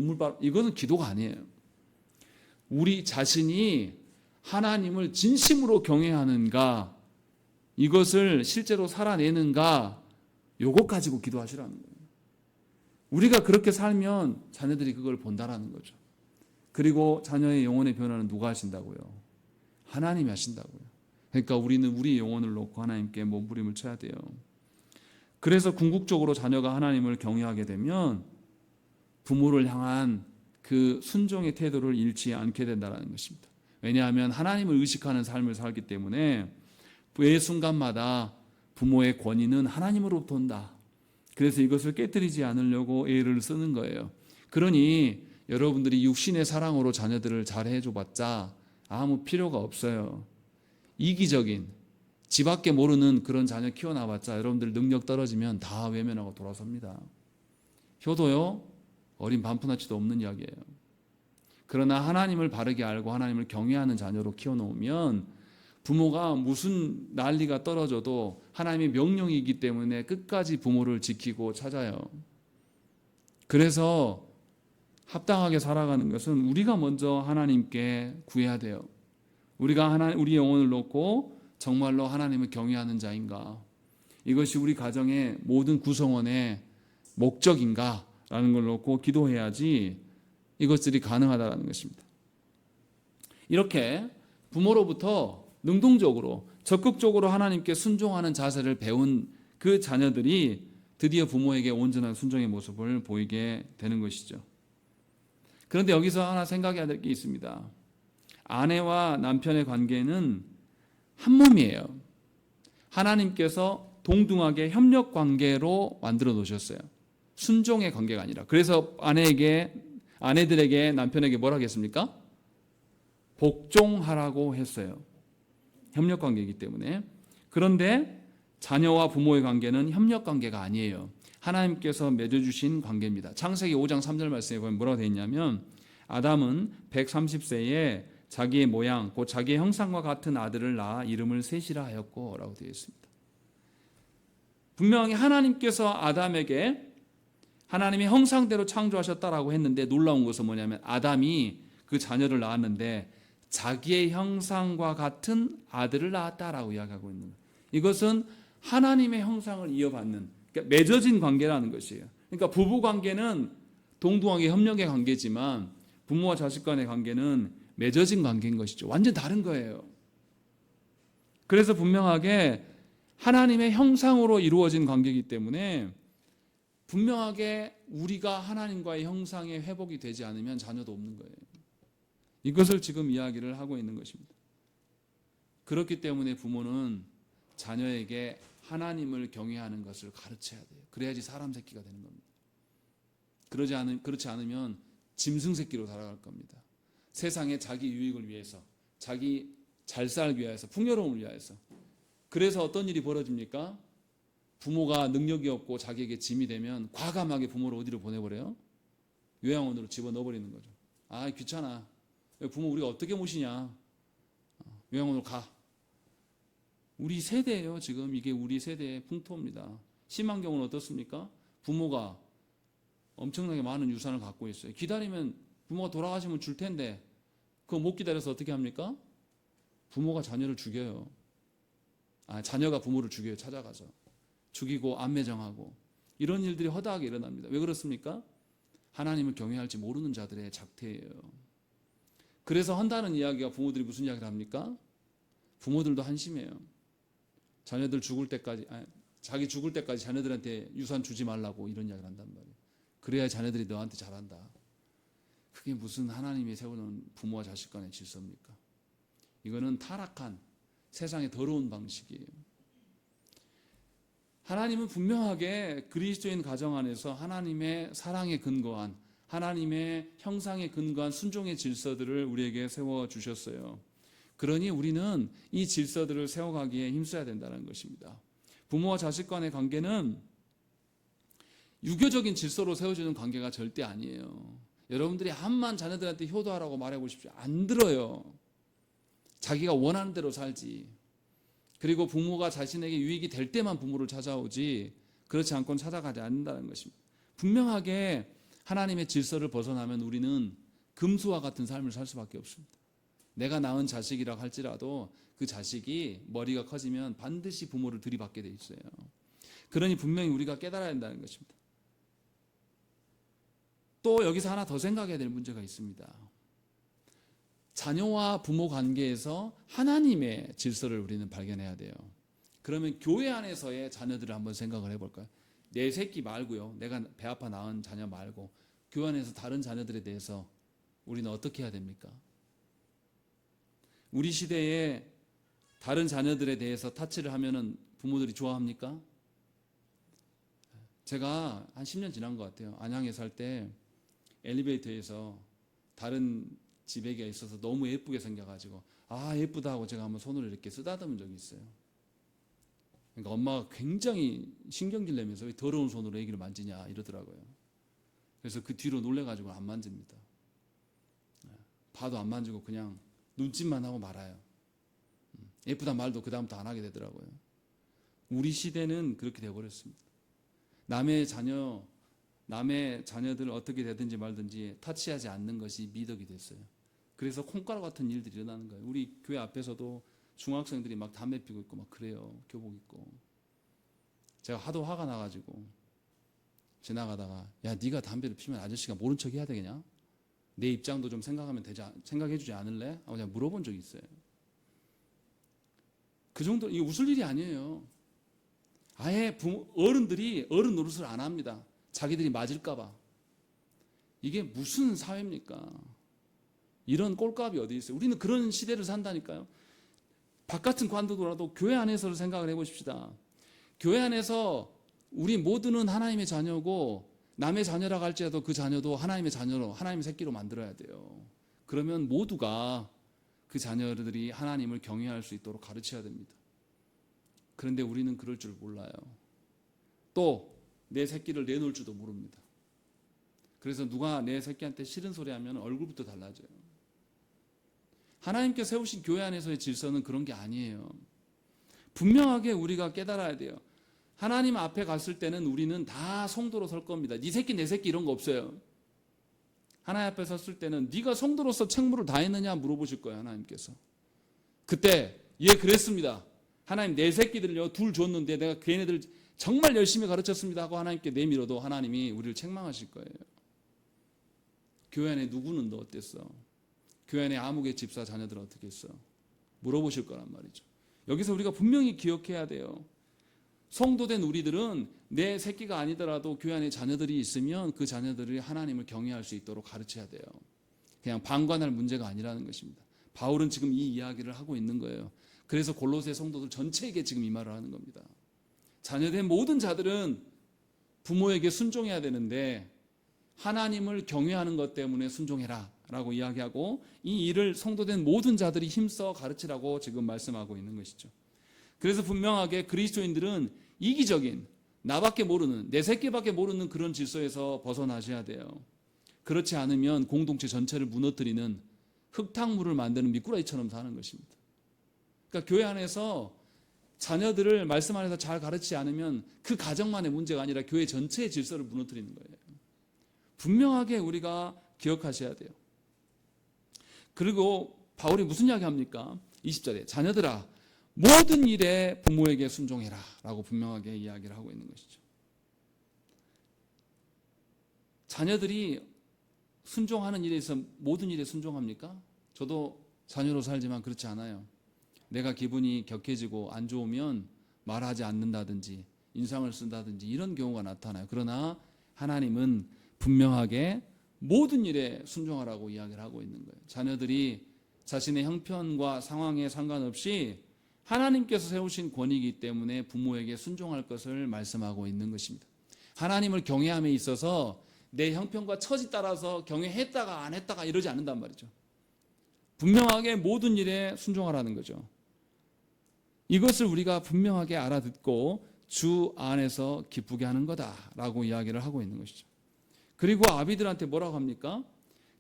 이거는 기도가 아니에요. 우리 자신이 하나님을 진심으로 경외하는가, 이것을 실제로 살아내는가, 요것 가지고 기도하시라는 거예요. 우리가 그렇게 살면 자녀들이 그걸 본다라는 거죠. 그리고 자녀의 영혼의 변화는 누가 하신다고요? 하나님이 하신다고요. 그러니까 우리는 우리 영혼을 놓고 하나님께 몸부림을 쳐야 돼요. 그래서 궁극적으로 자녀가 하나님을 경외하게 되면 부모를 향한 그 순종의 태도를 잃지 않게 된다는 것입니다. 왜냐하면 하나님을 의식하는 삶을 살기 때문에 매 순간마다 부모의 권위는 하나님으로부터 온다. 그래서 이것을 깨뜨리지 않으려고 애를 쓰는 거예요. 그러니 여러분들이 육신의 사랑으로 자녀들을 잘 해줘봤자 아무 필요가 없어요. 이기적인 지 밖에 모르는 그런 자녀 키워놔봤자 여러분들 능력 떨어지면 다 외면하고 돌아섭니다. 효도요, 어린 반푼아치도 없는 이야기예요. 그러나 하나님을 바르게 알고 하나님을 경외하는 자녀로 키워놓으면 부모가 무슨 난리가 떨어져도 하나님의 명령이기 때문에 끝까지 부모를 지키고 찾아요. 그래서 합당하게 살아가는 것은 우리가 먼저 하나님께 구해야 돼요. 우리가 우리 영혼을 놓고 정말로 하나님을 경외하는 자인가? 이것이 우리 가정의 모든 구성원의 목적인가라는 걸 놓고 기도해야지 이것들이 가능하다는 것입니다. 이렇게 부모로부터 능동적으로 적극적으로 하나님께 순종하는 자세를 배운 그 자녀들이 드디어 부모에게 온전한 순종의 모습을 보이게 되는 것이죠. 그런데 여기서 하나 생각해야 될 게 있습니다. 아내와 남편의 관계는 한 몸이에요. 하나님께서 동등하게 협력 관계로 만들어 놓으셨어요. 순종의 관계가 아니라. 그래서 아내들에게 남편에게 뭐라 하겠습니까? 복종하라고 했어요. 협력 관계이기 때문에. 그런데 자녀와 부모의 관계는 협력 관계가 아니에요. 하나님께서 맺어주신 관계입니다. 창세기 5장 3절 말씀에 보면 뭐라고 되어 있냐면 아담은 130세에 자기의 모양 곧 자기의 형상과 같은 아들을 낳아 이름을 셋이라 하였고 라고 되어 있습니다. 분명히 하나님께서 아담에게 하나님의 형상대로 창조하셨다라고 했는데 놀라운 것은 뭐냐면 아담이 그 자녀를 낳았는데 자기의 형상과 같은 아들을 낳았다라고 이야기하고 있는 거예요. 이것은 하나님의 형상을 이어받는, 그러니까 맺어진 관계라는 것이에요. 그러니까 부부 관계는 동등하게 협력의 관계지만 부모와 자식 간의 관계는 맺어진 관계인 것이죠. 완전 다른 거예요. 그래서 분명하게 하나님의 형상으로 이루어진 관계이기 때문에 분명하게 우리가 하나님과의 형상의 회복이 되지 않으면 자녀도 없는 거예요. 이것을 지금 이야기를 하고 있는 것입니다. 그렇기 때문에 부모는 자녀에게 하나님을 경외하는 것을 가르쳐야 돼요. 그래야지 사람 새끼가 되는 겁니다. 그렇지 않으면 짐승 새끼로 살아갈 겁니다. 세상에 자기 유익을 위해서, 자기 잘 살기 위해서, 풍요로움을 위해서. 그래서 어떤 일이 벌어집니까? 부모가 능력이 없고 자기에게 짐이 되면 과감하게 부모를 어디로 보내버려요? 요양원으로 집어넣어버리는 거죠. 아, 귀찮아. 부모 우리가 어떻게 모시냐. 요양원으로 가. 우리 세대예요. 지금 이게 우리 세대의 풍토입니다. 심한 경우는 어떻습니까? 부모가 엄청나게 많은 유산을 갖고 있어요. 기다리면 부모가 돌아가시면 줄 텐데 그거 못 기다려서 어떻게 합니까? 부모가 자녀를 죽여요. 자녀가 부모를 죽여요. 찾아가서. 죽이고 안매장하고 이런 일들이 허다하게 일어납니다. 왜 그렇습니까? 하나님을 경외할지 모르는 자들의 작태예요. 그래서 한다는 이야기가 부모들이 무슨 이야기를 합니까? 부모들도 한심해요. 자녀들 죽을 때까지 자기 죽을 때까지 자녀들한테 유산 주지 말라고 이런 이야기를 한단 말이에요. 그래야 자녀들이 너한테 잘한다. 그게 무슨 하나님이 세우는 부모와 자식 간의 질서입니까? 이거는 타락한 세상의 더러운 방식이에요. 하나님은 분명하게 그리스도인 가정 안에서 하나님의 사랑에 근거한 하나님의 형상에 근거한 순종의 질서들을 우리에게 세워주셨어요. 그러니 우리는 이 질서들을 세워가기에 힘써야 된다는 것입니다. 부모와 자식 간의 관계는 유교적인 질서로 세워주는 관계가 절대 아니에요. 여러분들이 암만 자녀들한테 효도하라고 말해보십시오. 안 들어요. 자기가 원하는 대로 살지. 그리고 부모가 자신에게 유익이 될 때만 부모를 찾아오지 그렇지 않고는 찾아가지 않는다는 것입니다. 분명하게 하나님의 질서를 벗어나면 우리는 금수와 같은 삶을 살 수밖에 없습니다. 내가 낳은 자식이라 할지라도 그 자식이 머리가 커지면 반드시 부모를 들이받게 돼 있어요. 그러니 분명히 우리가 깨달아야 한다는 것입니다. 또 여기서 하나 더 생각해야 될 문제가 있습니다. 자녀와 부모 관계에서 하나님의 질서를 우리는 발견해야 돼요. 그러면 교회 안에서의 자녀들을 한번 생각을 해볼까요? 내 새끼 말고요. 내가 배 아파 낳은 자녀 말고 교회 안에서 다른 자녀들에 대해서 우리는 어떻게 해야 됩니까? 우리 시대에 다른 자녀들에 대해서 타치를 하면은 부모들이 좋아합니까? 제가 한 10년 지난 것 같아요. 안양에 살 때 엘리베이터에서 다른 집 애기가 있어서 너무 예쁘게 생겨가지고 예쁘다 하고 제가 한번 손으로 이렇게 쓰다듬은 적이 있어요. 그러니까 엄마가 굉장히 신경질 내면서 왜 더러운 손으로 애기를 만지냐 이러더라고요. 그래서 그 뒤로 놀래가지고 안 만집니다. 봐도 안 만지고 그냥 눈짓만 하고 말아요. 예쁘단 말도 그 다음부터 안 하게 되더라고요. 우리 시대는 그렇게 되어버렸습니다. 남의 자녀들을 어떻게 되든지 말든지 타치하지 않는 것이 미덕이 됐어요. 그래서 콩가루 같은 일들이 일어나는 거예요. 우리 교회 앞에서도 중학생들이 막 담배 피고 있고 막 그래요. 교복 입고. 제가 하도 화가 나가지고 지나가다가 야 네가 담배를 피면 아저씨가 모른 척 해야 되겠냐? 내 입장도 좀 생각해 주지 않을래? 하고 제가 물어본 적이 있어요. 그 정도, 이게 웃을 일이 아니에요. 아예 어른들이 어른 노릇을 안 합니다. 자기들이 맞을까봐. 이게 무슨 사회입니까? 이런 꼴값이 어디 있어요? 우리는 그런 시대를 산다니까요. 바깥은 관두더라도 교회 안에서를 생각을 해보십시다. 교회 안에서 우리 모두는 하나님의 자녀고 남의 자녀라고 할지라도 그 자녀도 하나님의 자녀로, 하나님의 새끼로 만들어야 돼요. 그러면 모두가 그 자녀들이 하나님을 경외할 수 있도록 가르쳐야 됩니다. 그런데 우리는 그럴 줄 몰라요. 또 내 새끼를 내놓을 줄도 모릅니다. 그래서 누가 내 새끼한테 싫은 소리 하면 얼굴부터 달라져요. 하나님께 세우신 교회 안에서의 질서는 그런 게 아니에요. 분명하게 우리가 깨달아야 돼요. 하나님 앞에 갔을 때는 우리는 다 성도로 설 겁니다. 네 새끼 내 새끼 이런 거 없어요. 하나님 앞에 섰을 때는 네가 성도로서 책무를 다했느냐 물어보실 거예요. 하나님께서. 그때 그랬습니다. 하나님 내 새끼들요 둘 줬는데 내가 걔네들 정말 열심히 가르쳤습니다 하고 하나님께 내밀어도 하나님이 우리를 책망하실 거예요. 교회 안에 누구는 너 어땠어? 교회 안에 아무개 집사 자녀들은 어떻게 했어? 물어보실 거란 말이죠. 여기서 우리가 분명히 기억해야 돼요. 성도된 우리들은 내 새끼가 아니더라도 교회 안에 자녀들이 있으면 그 자녀들이 하나님을 경외할 수 있도록 가르쳐야 돼요. 그냥 방관할 문제가 아니라는 것입니다. 바울은 지금 이 이야기를 하고 있는 거예요. 그래서 골로새 성도들 전체에게 지금 이 말을 하는 겁니다. 자녀된 모든 자들은 부모에게 순종해야 되는데 하나님을 경외하는 것 때문에 순종해라 라고 이야기하고 이 일을 성도된 모든 자들이 힘써 가르치라고 지금 말씀하고 있는 것이죠. 그래서 분명하게 그리스도인들은 이기적인 나밖에 모르는 내 새끼밖에 모르는 그런 질서에서 벗어나셔야 돼요. 그렇지 않으면 공동체 전체를 무너뜨리는 흙탕물을 만드는 미꾸라지처럼 사는 것입니다. 그러니까 교회 안에서 자녀들을 말씀 안에서 잘 가르치지 않으면 그 가정만의 문제가 아니라 교회 전체의 질서를 무너뜨리는 거예요. 분명하게 우리가 기억하셔야 돼요. 그리고 바울이 무슨 이야기 합니까? 20절에 자녀들아 모든 일에 부모에게 순종해라 라고 분명하게 이야기를 하고 있는 것이죠. 자녀들이 순종하는 일에 있어서 모든 일에 순종합니까? 저도 자녀로 살지만 그렇지 않아요. 내가 기분이 격해지고 안 좋으면 말하지 않는다든지 인상을 쓴다든지 이런 경우가 나타나요. 그러나 하나님은 분명하게 모든 일에 순종하라고 이야기를 하고 있는 거예요. 자녀들이 자신의 형편과 상황에 상관없이 하나님께서 세우신 권위이기 때문에 부모에게 순종할 것을 말씀하고 있는 것입니다. 하나님을 경외함에 있어서 내 형편과 처지 따라서 경외했다가 안 했다가 이러지 않는단 말이죠. 분명하게 모든 일에 순종하라는 거죠. 이것을 우리가 분명하게 알아듣고 주 안에서 기쁘게 하는 거다라고 이야기를 하고 있는 것이죠. 그리고 아비들한테 뭐라고 합니까?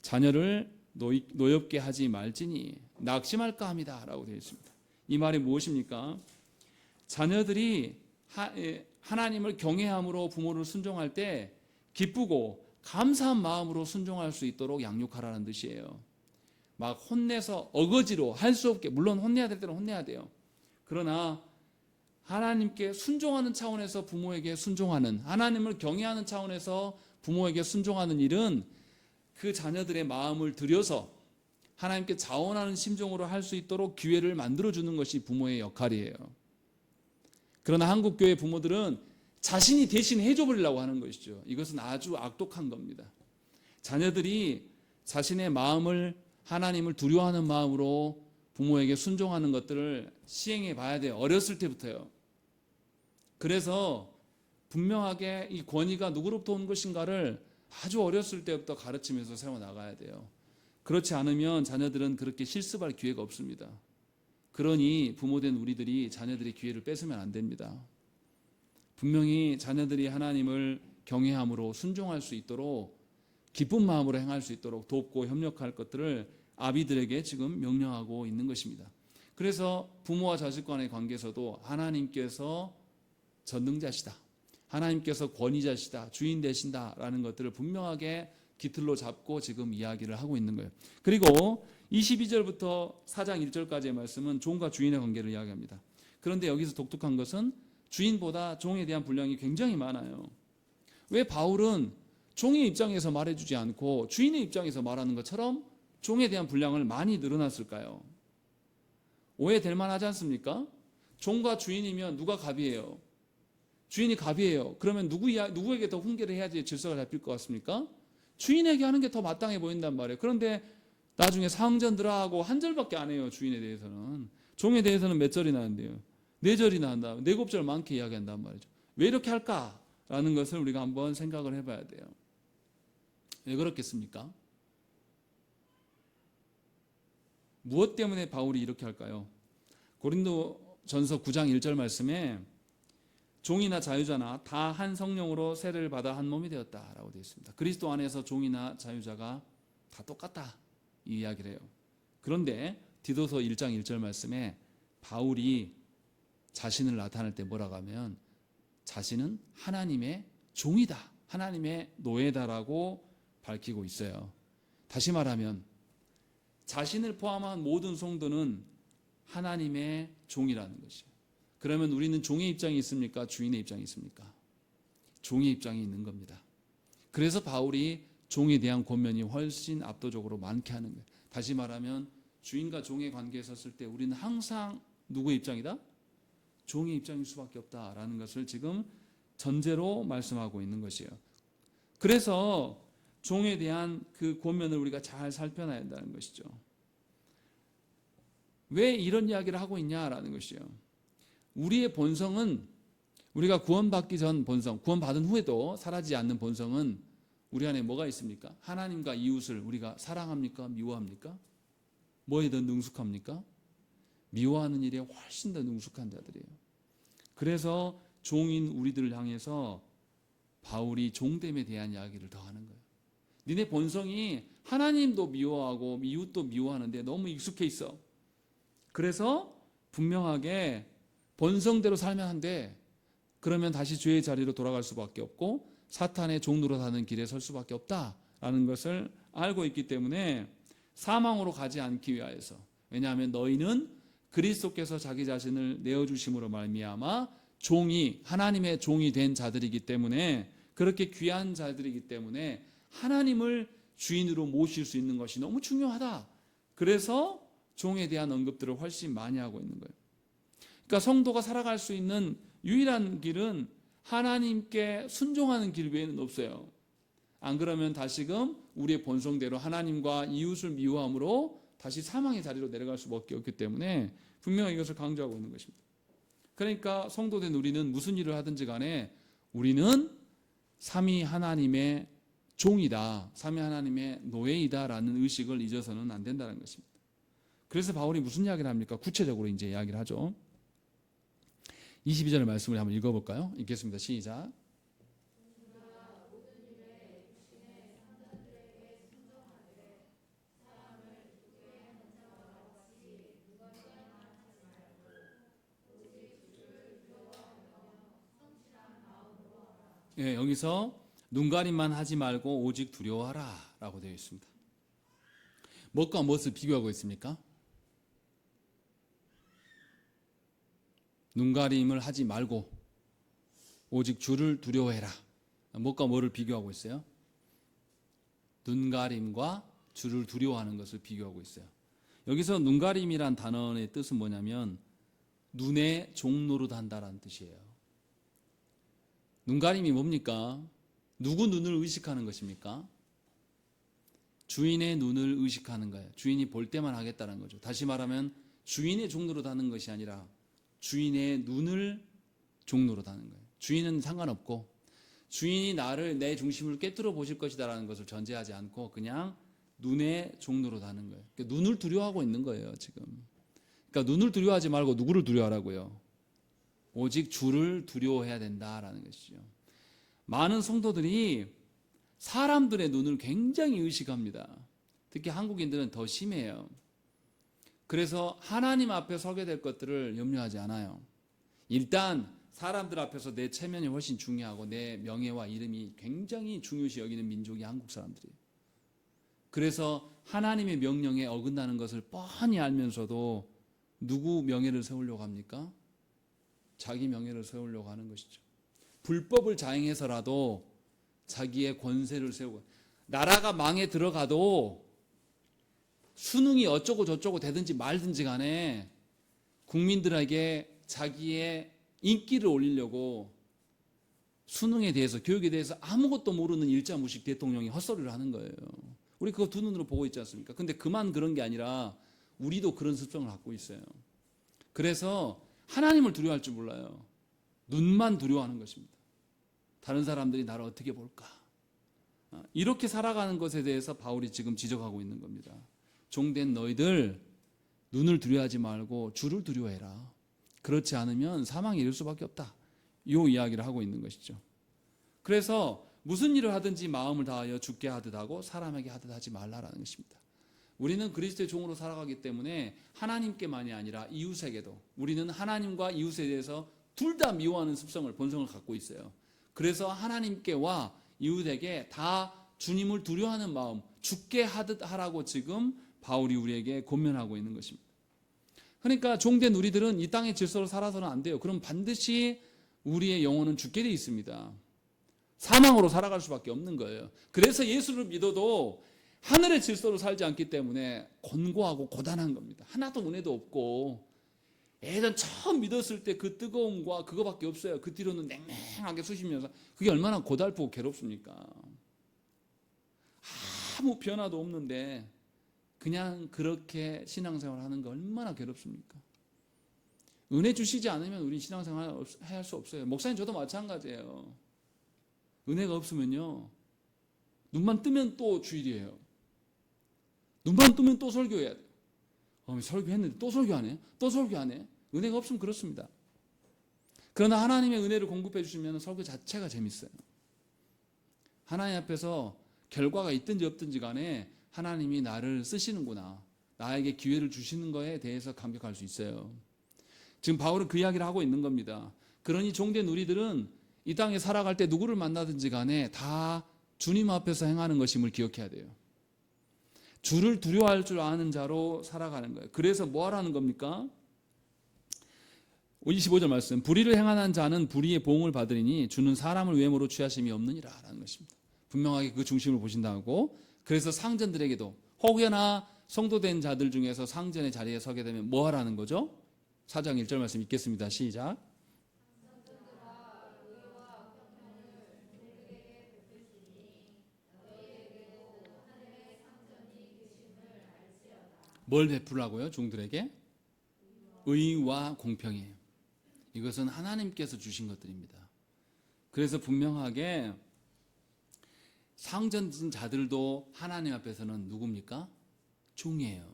자녀를 노엽게 하지 말지니 낙심할까 합니다 라고 되어 있습니다. 이 말이 무엇입니까? 자녀들이 하나님을 경외함으로 부모를 순종할 때 기쁘고 감사한 마음으로 순종할 수 있도록 양육하라는 뜻이에요. 막 혼내서 어거지로 할 수 없게, 물론 혼내야 될 때는 혼내야 돼요. 그러나 하나님께 순종하는 차원에서 부모에게 순종하는, 하나님을 경외하는 차원에서 부모에게 순종하는 일은 그 자녀들의 마음을 들여서 하나님께 자원하는 심정으로 할 수 있도록 기회를 만들어주는 것이 부모의 역할이에요. 그러나 한국교회 부모들은 자신이 대신 해줘버리려고 하는 것이죠. 이것은 아주 악독한 겁니다. 자녀들이 자신의 마음을, 하나님을 두려워하는 마음으로 부모에게 순종하는 것들을 시행해 봐야 돼요. 어렸을 때부터요. 그래서 분명하게 이 권위가 누구로부터 온 것인가를 아주 어렸을 때부터 가르치면서 세워나가야 돼요. 그렇지 않으면 자녀들은 그렇게 실습할 기회가 없습니다. 그러니 부모된 우리들이 자녀들의 기회를 뺏으면 안 됩니다. 분명히 자녀들이 하나님을 경외함으로 순종할 수 있도록, 기쁜 마음으로 행할 수 있도록 돕고 협력할 것들을 아비들에게 지금 명령하고 있는 것입니다. 그래서 부모와 자식 간의 관계에서도 하나님께서 전능자시다, 하나님께서 권위자시다, 주인 되신다라는 것들을 분명하게 깃틀로 잡고 지금 이야기를 하고 있는 거예요. 그리고 22절부터 4장 1절까지의 말씀은 종과 주인의 관계를 이야기합니다. 그런데 여기서 독특한 것은 주인보다 종에 대한 분량이 굉장히 많아요. 왜 바울은 종의 입장에서 말해주지 않고 주인의 입장에서 말하는 것처럼 종에 대한 분량을 많이 늘어났을까요? 오해될 만하지 않습니까? 종과 주인이면 누가 갑이에요? 주인이 갑이에요. 그러면 누구에게 더 훈계를 해야지 질서가 잡힐 것 같습니까? 주인에게 하는 게 더 마땅해 보인단 말이에요. 그런데 나중에 상전들아 하고 한 절밖에 안 해요. 주인에 대해서는. 종에 대해서는 몇 절이나 하는데요? 4절이나 한다. 7절 많게 이야기한단 말이죠. 왜 이렇게 할까라는 것을 우리가 한번 생각을 해봐야 돼요. 왜 그렇겠습니까? 무엇 때문에 바울이 이렇게 할까요? 고린도전서 9장 1절 말씀에 종이나 자유자나 다 한 성령으로 세례를 받아 한 몸이 되었다라고 되어 있습니다. 그리스도 안에서 종이나 자유자가 다 똑같다, 이 이야기를 해요. 그런데 디도서 1장 1절 말씀에 바울이 자신을 나타낼 때 뭐라고 하면 자신은 하나님의 종이다, 하나님의 노예다라고 밝히고 있어요. 다시 말하면 자신을 포함한 모든 성도는 하나님의 종이라는 것이에요. 그러면 우리는 종의 입장이 있습니까? 주인의 입장이 있습니까? 종의 입장이 있는 겁니다. 그래서 바울이 종에 대한 권면이 훨씬 압도적으로 많게 하는 거예요. 다시 말하면 주인과 종의 관계에 섰을 때 우리는 항상 누구의 입장이다? 종의 입장일 수밖에 없다라는 것을 지금 전제로 말씀하고 있는 것이에요. 그래서 종에 대한 그 권면을 우리가 잘 살펴놔야 한다는 것이죠. 왜 이런 이야기를 하고 있냐라는 것이요. 우리의 본성은, 우리가 구원받기 전 본성, 구원받은 후에도 사라지지 않는 본성은 우리 안에 뭐가 있습니까? 하나님과 이웃을 우리가 사랑합니까? 미워합니까? 뭐에 더 능숙합니까? 미워하는 일에 훨씬 더 능숙한 자들이에요. 그래서 종인 우리들을 향해서 바울이 종됨에 대한 이야기를 더 하는 거예요. 니네 본성이 하나님도 미워하고 이웃도 미워하는데 너무 익숙해 있어. 그래서 분명하게 본성대로 살면 안 돼. 그러면 다시 죄의 자리로 돌아갈 수밖에 없고 사탄의 종 노릇하는 길에 설 수밖에 없다라는 것을 알고 있기 때문에 사망으로 가지 않기 위하여서, 왜냐하면 너희는 그리스도께서 자기 자신을 내어주심으로 말미암아 종이, 하나님의 종이 된 자들이기 때문에, 그렇게 귀한 자들이기 때문에 하나님을 주인으로 모실 수 있는 것이 너무 중요하다. 그래서 종에 대한 언급들을 훨씬 많이 하고 있는 거예요. 그러니까 성도가 살아갈 수 있는 유일한 길은 하나님께 순종하는 길 외에는 없어요. 안 그러면 다시금 우리의 본성대로 하나님과 이웃을 미워함으로 다시 사망의 자리로 내려갈 수밖에 없기 때문에 분명히 이것을 강조하고 있는 것입니다. 그러니까 성도된 우리는 무슨 일을 하든지 간에 우리는 삼위 하나님의 종이다, 삼위 하나님의 노예이다라는 의식을 잊어서는 안 된다는 것입니다. 그래서 바울이 무슨 이야기를 합니까? 구체적으로 이제 이야기를 하죠. 22절의 말씀을 한번 읽어볼까요? 읽겠습니다. 시작. 예, 여기서 눈가림만 하지 말고 오직 두려워하라 라고 되어 있습니다. 무엇과 무엇을 비교하고 있습니까? 눈가림을 하지 말고 오직 주를 두려워해라. 뭐가 뭐를 비교하고 있어요? 눈가림과 주를 두려워하는 것을 비교하고 있어요. 여기서 눈가림이란 단어의 뜻은 뭐냐면 눈의 종노릇 한다라는 뜻이에요. 눈가림이 뭡니까? 누구 눈을 의식하는 것입니까? 주인의 눈을 의식하는 거예요. 주인이 볼 때만 하겠다는 거죠. 다시 말하면 주인의 종노릇 하는 것이 아니라 주인의 눈을 종노릇 하는 거예요. 주인은 상관없고 주인이 나를 내 중심을 꿰뚫어 보실 것이다라는 것을 전제하지 않고 그냥 눈의 종노릇 하는 거예요. 그러니까 눈을 두려워하고 있는 거예요, 지금. 그러니까 눈을 두려워하지 말고 누구를 두려워하라고요? 오직 주를 두려워해야 된다라는 것이죠. 많은 성도들이 사람들의 눈을 굉장히 의식합니다. 특히 한국인들은 더 심해요. 그래서 하나님 앞에 서게 될 것들을 염려하지 않아요. 일단 사람들 앞에서 내 체면이 훨씬 중요하고 내 명예와 이름이 굉장히 중요시 여기는 민족이 한국 사람들이에요. 그래서 하나님의 명령에 어긋나는 것을 뻔히 알면서도 누구 명예를 세우려고 합니까? 자기 명예를 세우려고 하는 것이죠. 불법을 자행해서라도 자기의 권세를 세우고, 나라가 망해 들어가도 수능이 어쩌고 저쩌고 되든지 말든지 간에 국민들에게 자기의 인기를 올리려고 수능에 대해서, 교육에 대해서 아무것도 모르는 일자무식 대통령이 헛소리를 하는 거예요. 우리 그거 두 눈으로 보고 있지 않습니까? 근데 그만 그런 게 아니라 우리도 그런 습성을 갖고 있어요. 그래서 하나님을 두려워할 줄 몰라요. 눈만 두려워하는 것입니다. 다른 사람들이 나를 어떻게 볼까? 이렇게 살아가는 것에 대해서 바울이 지금 지적하고 있는 겁니다. 종된 너희들 눈을 두려워하지 말고 주를 두려워해라. 그렇지 않으면 사망에 이를 수밖에 없다. 이 이야기를 하고 있는 것이죠. 그래서 무슨 일을 하든지 마음을 다하여 주께 하듯 하고 사람에게 하듯 하지 말라라는 것입니다. 우리는 그리스도의 종으로 살아가기 때문에 하나님께만이 아니라 이웃에게도, 우리는 하나님과 이웃에 대해서 둘 다 미워하는 습성을, 본성을 갖고 있어요. 그래서 하나님께와 이웃에게 다 주님을 두려워하는 마음, 주께 하듯 하라고 지금 바울이 우리에게 권면하고 있는 것입니다. 그러니까 종된 우리들은 이 땅의 질서로 살아서는 안 돼요. 그럼 반드시 우리의 영혼은 죽게 돼 있습니다. 사망으로 살아갈 수밖에 없는 거예요. 그래서 예수를 믿어도 하늘의 질서로 살지 않기 때문에 곤고하고 고단한 겁니다. 하나도 은혜도 없고, 예전 처음 믿었을 때 그 뜨거움과 그거밖에 없어요. 그 뒤로는 냉랭하게 수십 년, 그게 얼마나 고달프고 괴롭습니까? 아무 변화도 없는데 그냥 그렇게 신앙생활 하는 거 얼마나 괴롭습니까? 은혜 주시지 않으면 우리 신앙생활 할 수 없어요. 목사님 저도 마찬가지예요. 은혜가 없으면요, 눈만 뜨면 또 주일이에요. 눈만 뜨면 또 설교해야 돼요. 설교했는데 또 설교 안 해? 또 설교 안 해? 은혜가 없으면 그렇습니다. 그러나 하나님의 은혜를 공급해 주시면 설교 자체가 재밌어요. 하나님 앞에서 결과가 있든지 없든지 간에 하나님이 나를 쓰시는구나, 나에게 기회를 주시는 거에 대해서 감격할 수 있어요. 지금 바울은 그 이야기를 하고 있는 겁니다. 그러니 종된 우리들은 이 땅에 살아갈 때 누구를 만나든지 간에 다 주님 앞에서 행하는 것임을 기억해야 돼요. 주를 두려워할 줄 아는 자로 살아가는 거예요. 그래서 뭐 하라는 겁니까? 25절 말씀, 불의를 행하는 자는 불의의 보응을 받으리니 주는 사람을 외모로 취하심이 없느니라 라는 것입니다. 분명하게 그 중심을 보신다고. 그래서 상전들에게도, 혹여나 성도된 자들 중에서 상전의 자리에 서게 되면 뭐 하라는 거죠? 4장 1절 말씀 읽겠습니다. 시작. 뭘 베풀라고요? 종들에게? 의와 공평이에요. 이것은 하나님께서 주신 것들입니다. 그래서 분명하게 상전 자들도 하나님 앞에서는 누굽니까? 종이에요.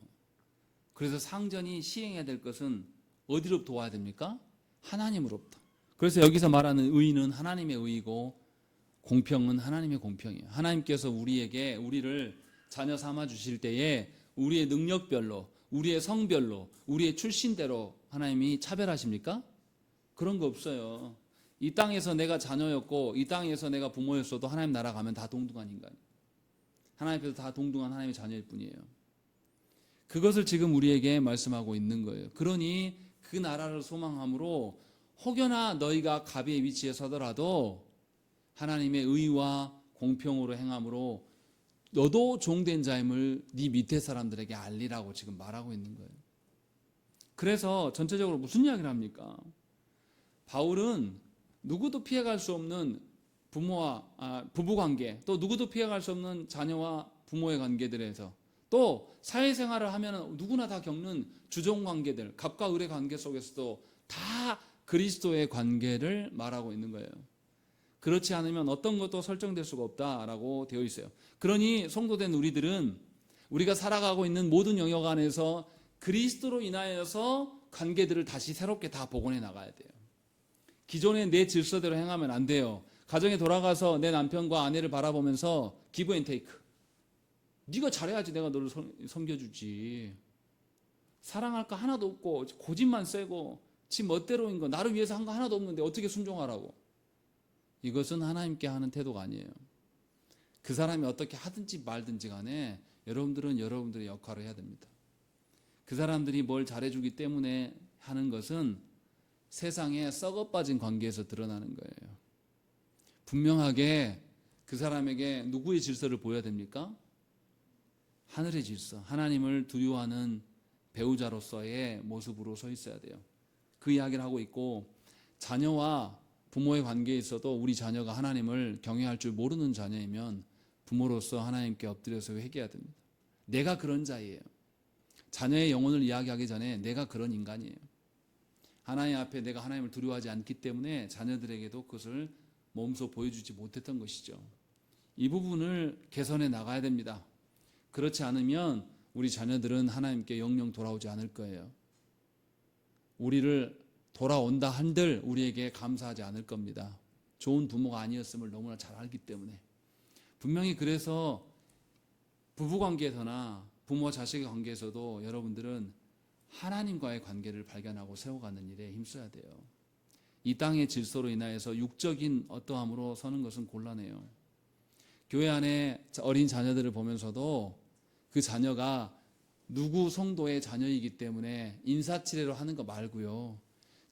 그래서 상전이 시행해야 될 것은 어디로부터 와야 됩니까? 하나님으로부터. 그래서 여기서 말하는 의는 하나님의 의이고 공평은 하나님의 공평이에요. 하나님께서 우리를 자녀 삼아 주실 때에 우리의 능력별로, 우리의 성별로, 우리의 출신대로 하나님이 차별하십니까? 그런 거 없어요. 이 땅에서 내가 자녀였고 이 땅에서 내가 부모였어도 하나님 나라 가면 다 동등한 인간, 하나님 앞에서 다 동등한 하나님의 자녀일 뿐이에요. 그것을 지금 우리에게 말씀하고 있는 거예요. 그러니 그 나라를 소망함으로 혹여나 너희가 갑의 위치에 서더라도 하나님의 의와 공평으로 행함으로 너도 종된 자임을 네 밑에 사람들에게 알리라고 지금 말하고 있는 거예요. 그래서 전체적으로 무슨 이야기를 합니까? 바울은 누구도 피해갈 수 없는 부부관계, 또 누구도 피해갈 수 없는 자녀와 부모의 관계들에서, 또 사회생활을 하면 누구나 다 겪는 주종관계들, 갑과 을의 관계 속에서도 다 그리스도의 관계를 말하고 있는 거예요. 그렇지 않으면 어떤 것도 설정될 수가 없다라고 되어 있어요. 그러니 성도된 우리들은 우리가 살아가고 있는 모든 영역 안에서 그리스도로 인하여서 관계들을 다시 새롭게 다 복원해 나가야 돼요. 기존의 내 질서대로 행하면 안 돼요. 가정에 돌아가서 내 남편과 아내를 바라보면서 기브 앤 테이크. 네가 잘해야지 내가 너를 섬겨주지. 사랑할 거 하나도 없고 고집만 세고 지 멋대로인 거 나를 위해서 한 거 하나도 없는데 어떻게 순종하라고. 이것은 하나님께 하는 태도가 아니에요. 그 사람이 어떻게 하든지 말든지 간에 여러분들은 여러분들의 역할을 해야 됩니다. 그 사람들이 뭘 잘해주기 때문에 하는 것은 세상에 썩어빠진 관계에서 드러나는 거예요. 분명하게 그 사람에게 누구의 질서를 보여야 됩니까? 하늘의 질서, 하나님을 두려워하는 배우자로서의 모습으로 서 있어야 돼요. 그 이야기를 하고 있고, 자녀와 부모의 관계에 있어도 우리 자녀가 하나님을 경외할 줄 모르는 자녀이면 부모로서 하나님께 엎드려서 회개해야 됩니다. 내가 그런 자예요. 자녀의 영혼을 이야기하기 전에 내가 그런 인간이에요. 하나님 앞에 내가 하나님을 두려워하지 않기 때문에 자녀들에게도 그것을 몸소 보여주지 못했던 것이죠. 이 부분을 개선해 나가야 됩니다. 그렇지 않으면 우리 자녀들은 하나님께 영영 돌아오지 않을 거예요. 우리를 돌아온다 한들 우리에게 감사하지 않을 겁니다. 좋은 부모가 아니었음을 너무나 잘 알기 때문에. 분명히 그래서 부부관계에서나 부모와 자식의 관계에서도 여러분들은 하나님과의 관계를 발견하고 세워가는 일에 힘써야 돼요. 이 땅의 질서로 인하여서 육적인 어떠함으로 서는 것은 곤란해요. 교회 안에 어린 자녀들을 보면서도 그 자녀가 누구 성도의 자녀이기 때문에 인사치레로 하는 거 말고요.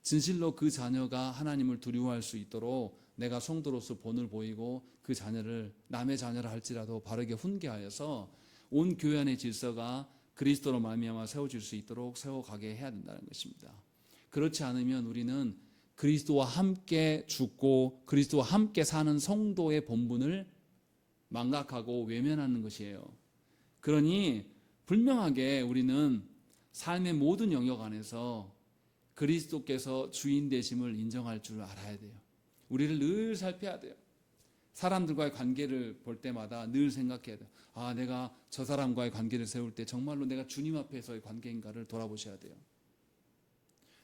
진실로 그 자녀가 하나님을 두려워할 수 있도록 내가 성도로서 본을 보이고 그 자녀를 남의 자녀라 할지라도 바르게 훈계하여서 온 교회 안의 질서가 그리스도로 말미암아 세워질 수 있도록 세워가게 해야 된다는 것입니다. 그렇지 않으면 우리는 그리스도와 함께 죽고 그리스도와 함께 사는 성도의 본분을 망각하고 외면하는 것이에요. 그러니 분명하게 우리는 삶의 모든 영역 안에서 그리스도께서 주인 되심을 인정할 줄 알아야 돼요. 우리를 늘 살펴야 돼요. 사람들과의 관계를 볼 때마다 늘 생각해야 돼요. 아, 내가 저 사람과의 관계를 세울 때 정말로 내가 주님 앞에서의 관계인가를 돌아보셔야 돼요.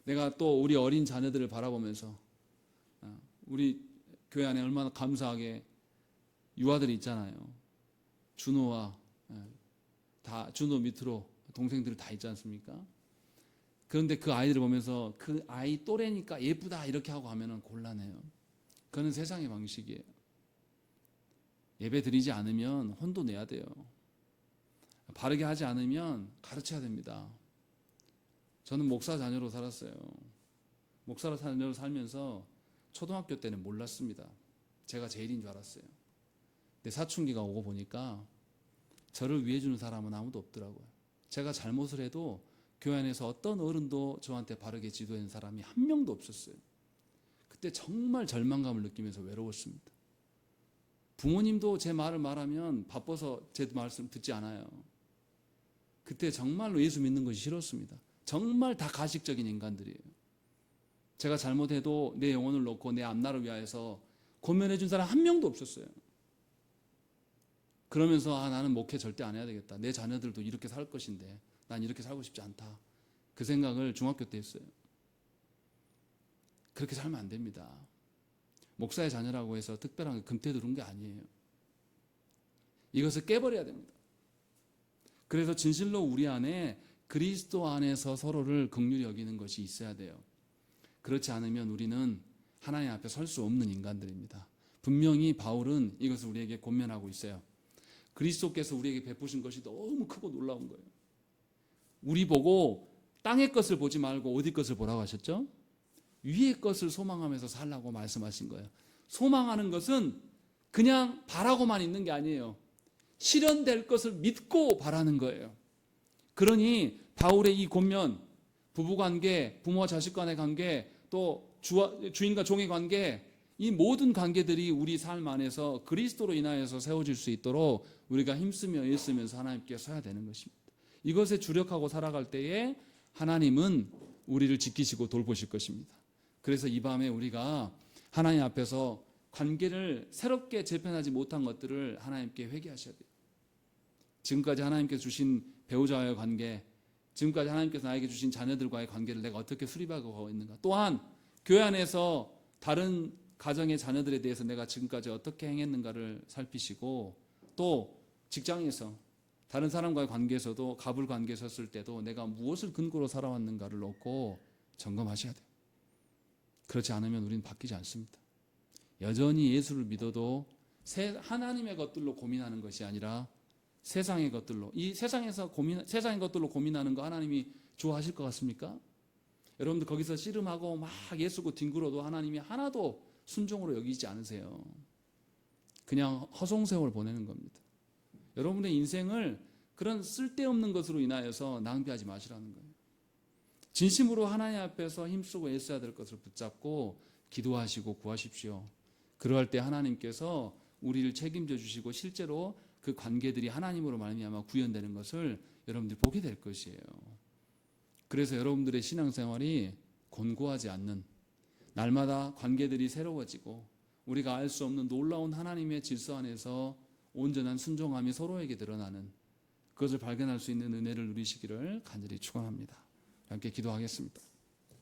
내가 또 우리 어린 자녀들을 바라보면서 우리 교회 안에 얼마나 감사하게 유아들이 있잖아요. 준호와 다 준호 밑으로 동생들 다 있지 않습니까? 그런데 그 아이들을 보면서 그 아이 또래니까 예쁘다 이렇게 하고 하면 곤란해요. 그거는 세상의 방식이에요. 예배 드리지 않으면 혼도 내야 돼요. 바르게 하지 않으면 가르쳐야 됩니다. 저는 목사 자녀로 살았어요. 목사 자녀로 살면서 초등학교 때는 몰랐습니다. 제가 제일인 줄 알았어요. 근데 사춘기가 오고 보니까 저를 위해주는 사람은 아무도 없더라고요. 제가 잘못을 해도 교회 안에서 어떤 어른도 저한테 바르게 지도하는 사람이 한 명도 없었어요. 그때 정말 절망감을 느끼면서 외로웠습니다. 부모님도 제 말을 말하면 바빠서 제 말씀 듣지 않아요. 그때 정말로 예수 믿는 것이 싫었습니다. 정말 다 가식적인 인간들이에요. 제가 잘못해도 내 영혼을 놓고 내 앞날을 위하여서 고면해 준 사람 한 명도 없었어요. 그러면서 나는 목회 절대 안 해야 되겠다. 내 자녀들도 이렇게 살 것인데 난 이렇게 살고 싶지 않다. 그 생각을 중학교 때 했어요. 그렇게 살면 안 됩니다. 목사의 자녀라고 해서 특별한 금태 두른 게 아니에요. 이것을 깨버려야 됩니다. 그래서 진실로 우리 안에 그리스도 안에서 서로를 긍휼히 여기는 것이 있어야 돼요. 그렇지 않으면 우리는 하나님 앞에 설 수 없는 인간들입니다. 분명히 바울은 이것을 우리에게 권면하고 있어요. 그리스도께서 우리에게 베푸신 것이 너무 크고 놀라운 거예요. 우리 보고 땅의 것을 보지 말고 어디 것을 보라고 하셨죠? 위의 것을 소망하면서 살라고 말씀하신 거예요. 소망하는 것은 그냥 바라고만 있는 게 아니에요. 실현될 것을 믿고 바라는 거예요. 그러니 바울의 이 권면, 부부관계, 부모와 자식 간의 관계, 또 주인과 종의 관계, 이 모든 관계들이 우리 삶 안에서 그리스도로 인하여서 세워질 수 있도록 우리가 힘쓰며 애쓰면서 하나님께 서야 되는 것입니다. 이것에 주력하고 살아갈 때에 하나님은 우리를 지키시고 돌보실 것입니다. 그래서 이 밤에 우리가 하나님 앞에서 관계를 새롭게 재편하지 못한 것들을 하나님께 회개하셔야 돼요. 지금까지 하나님께서 주신 배우자와의 관계, 지금까지 하나님께서 나에게 주신 자녀들과의 관계를 내가 어떻게 수립하고 있는가. 또한 교회 안에서 다른 가정의 자녀들에 대해서 내가 지금까지 어떻게 행했는가를 살피시고, 또 직장에서 다른 사람과의 관계에서도 갑을 관계에 섰을 때도 내가 무엇을 근거로 살아왔는가를 놓고 점검하셔야 돼요. 그렇지 않으면 우리는 바뀌지 않습니다. 여전히 예수를 믿어도 하나님의 것들로 고민하는 것이 아니라 세상의 것들로, 이 세상의 것들로 고민하는 거 하나님이 좋아하실 것 같습니까? 여러분들 거기서 씨름하고 막 예수고 뒹굴어도 하나님이 하나도 순종으로 여기지 않으세요. 그냥 허송세월 보내는 겁니다. 여러분의 인생을 그런 쓸데없는 것으로 인하여서 낭비하지 마시라는 거예요. 진심으로 하나님 앞에서 힘쓰고 애써야 될 것을 붙잡고 기도하시고 구하십시오. 그러할 때 하나님께서 우리를 책임져 주시고 실제로 그 관계들이 하나님으로 말미암아 구현되는 것을 여러분들이 보게 될 것이에요. 그래서 여러분들의 신앙생활이 곤고하지 않는, 날마다 관계들이 새로워지고 우리가 알 수 없는 놀라운 하나님의 질서 안에서 온전한 순종함이 서로에게 드러나는, 그것을 발견할 수 있는 은혜를 누리시기를 간절히 축원합니다. 함께 기도하겠습니다.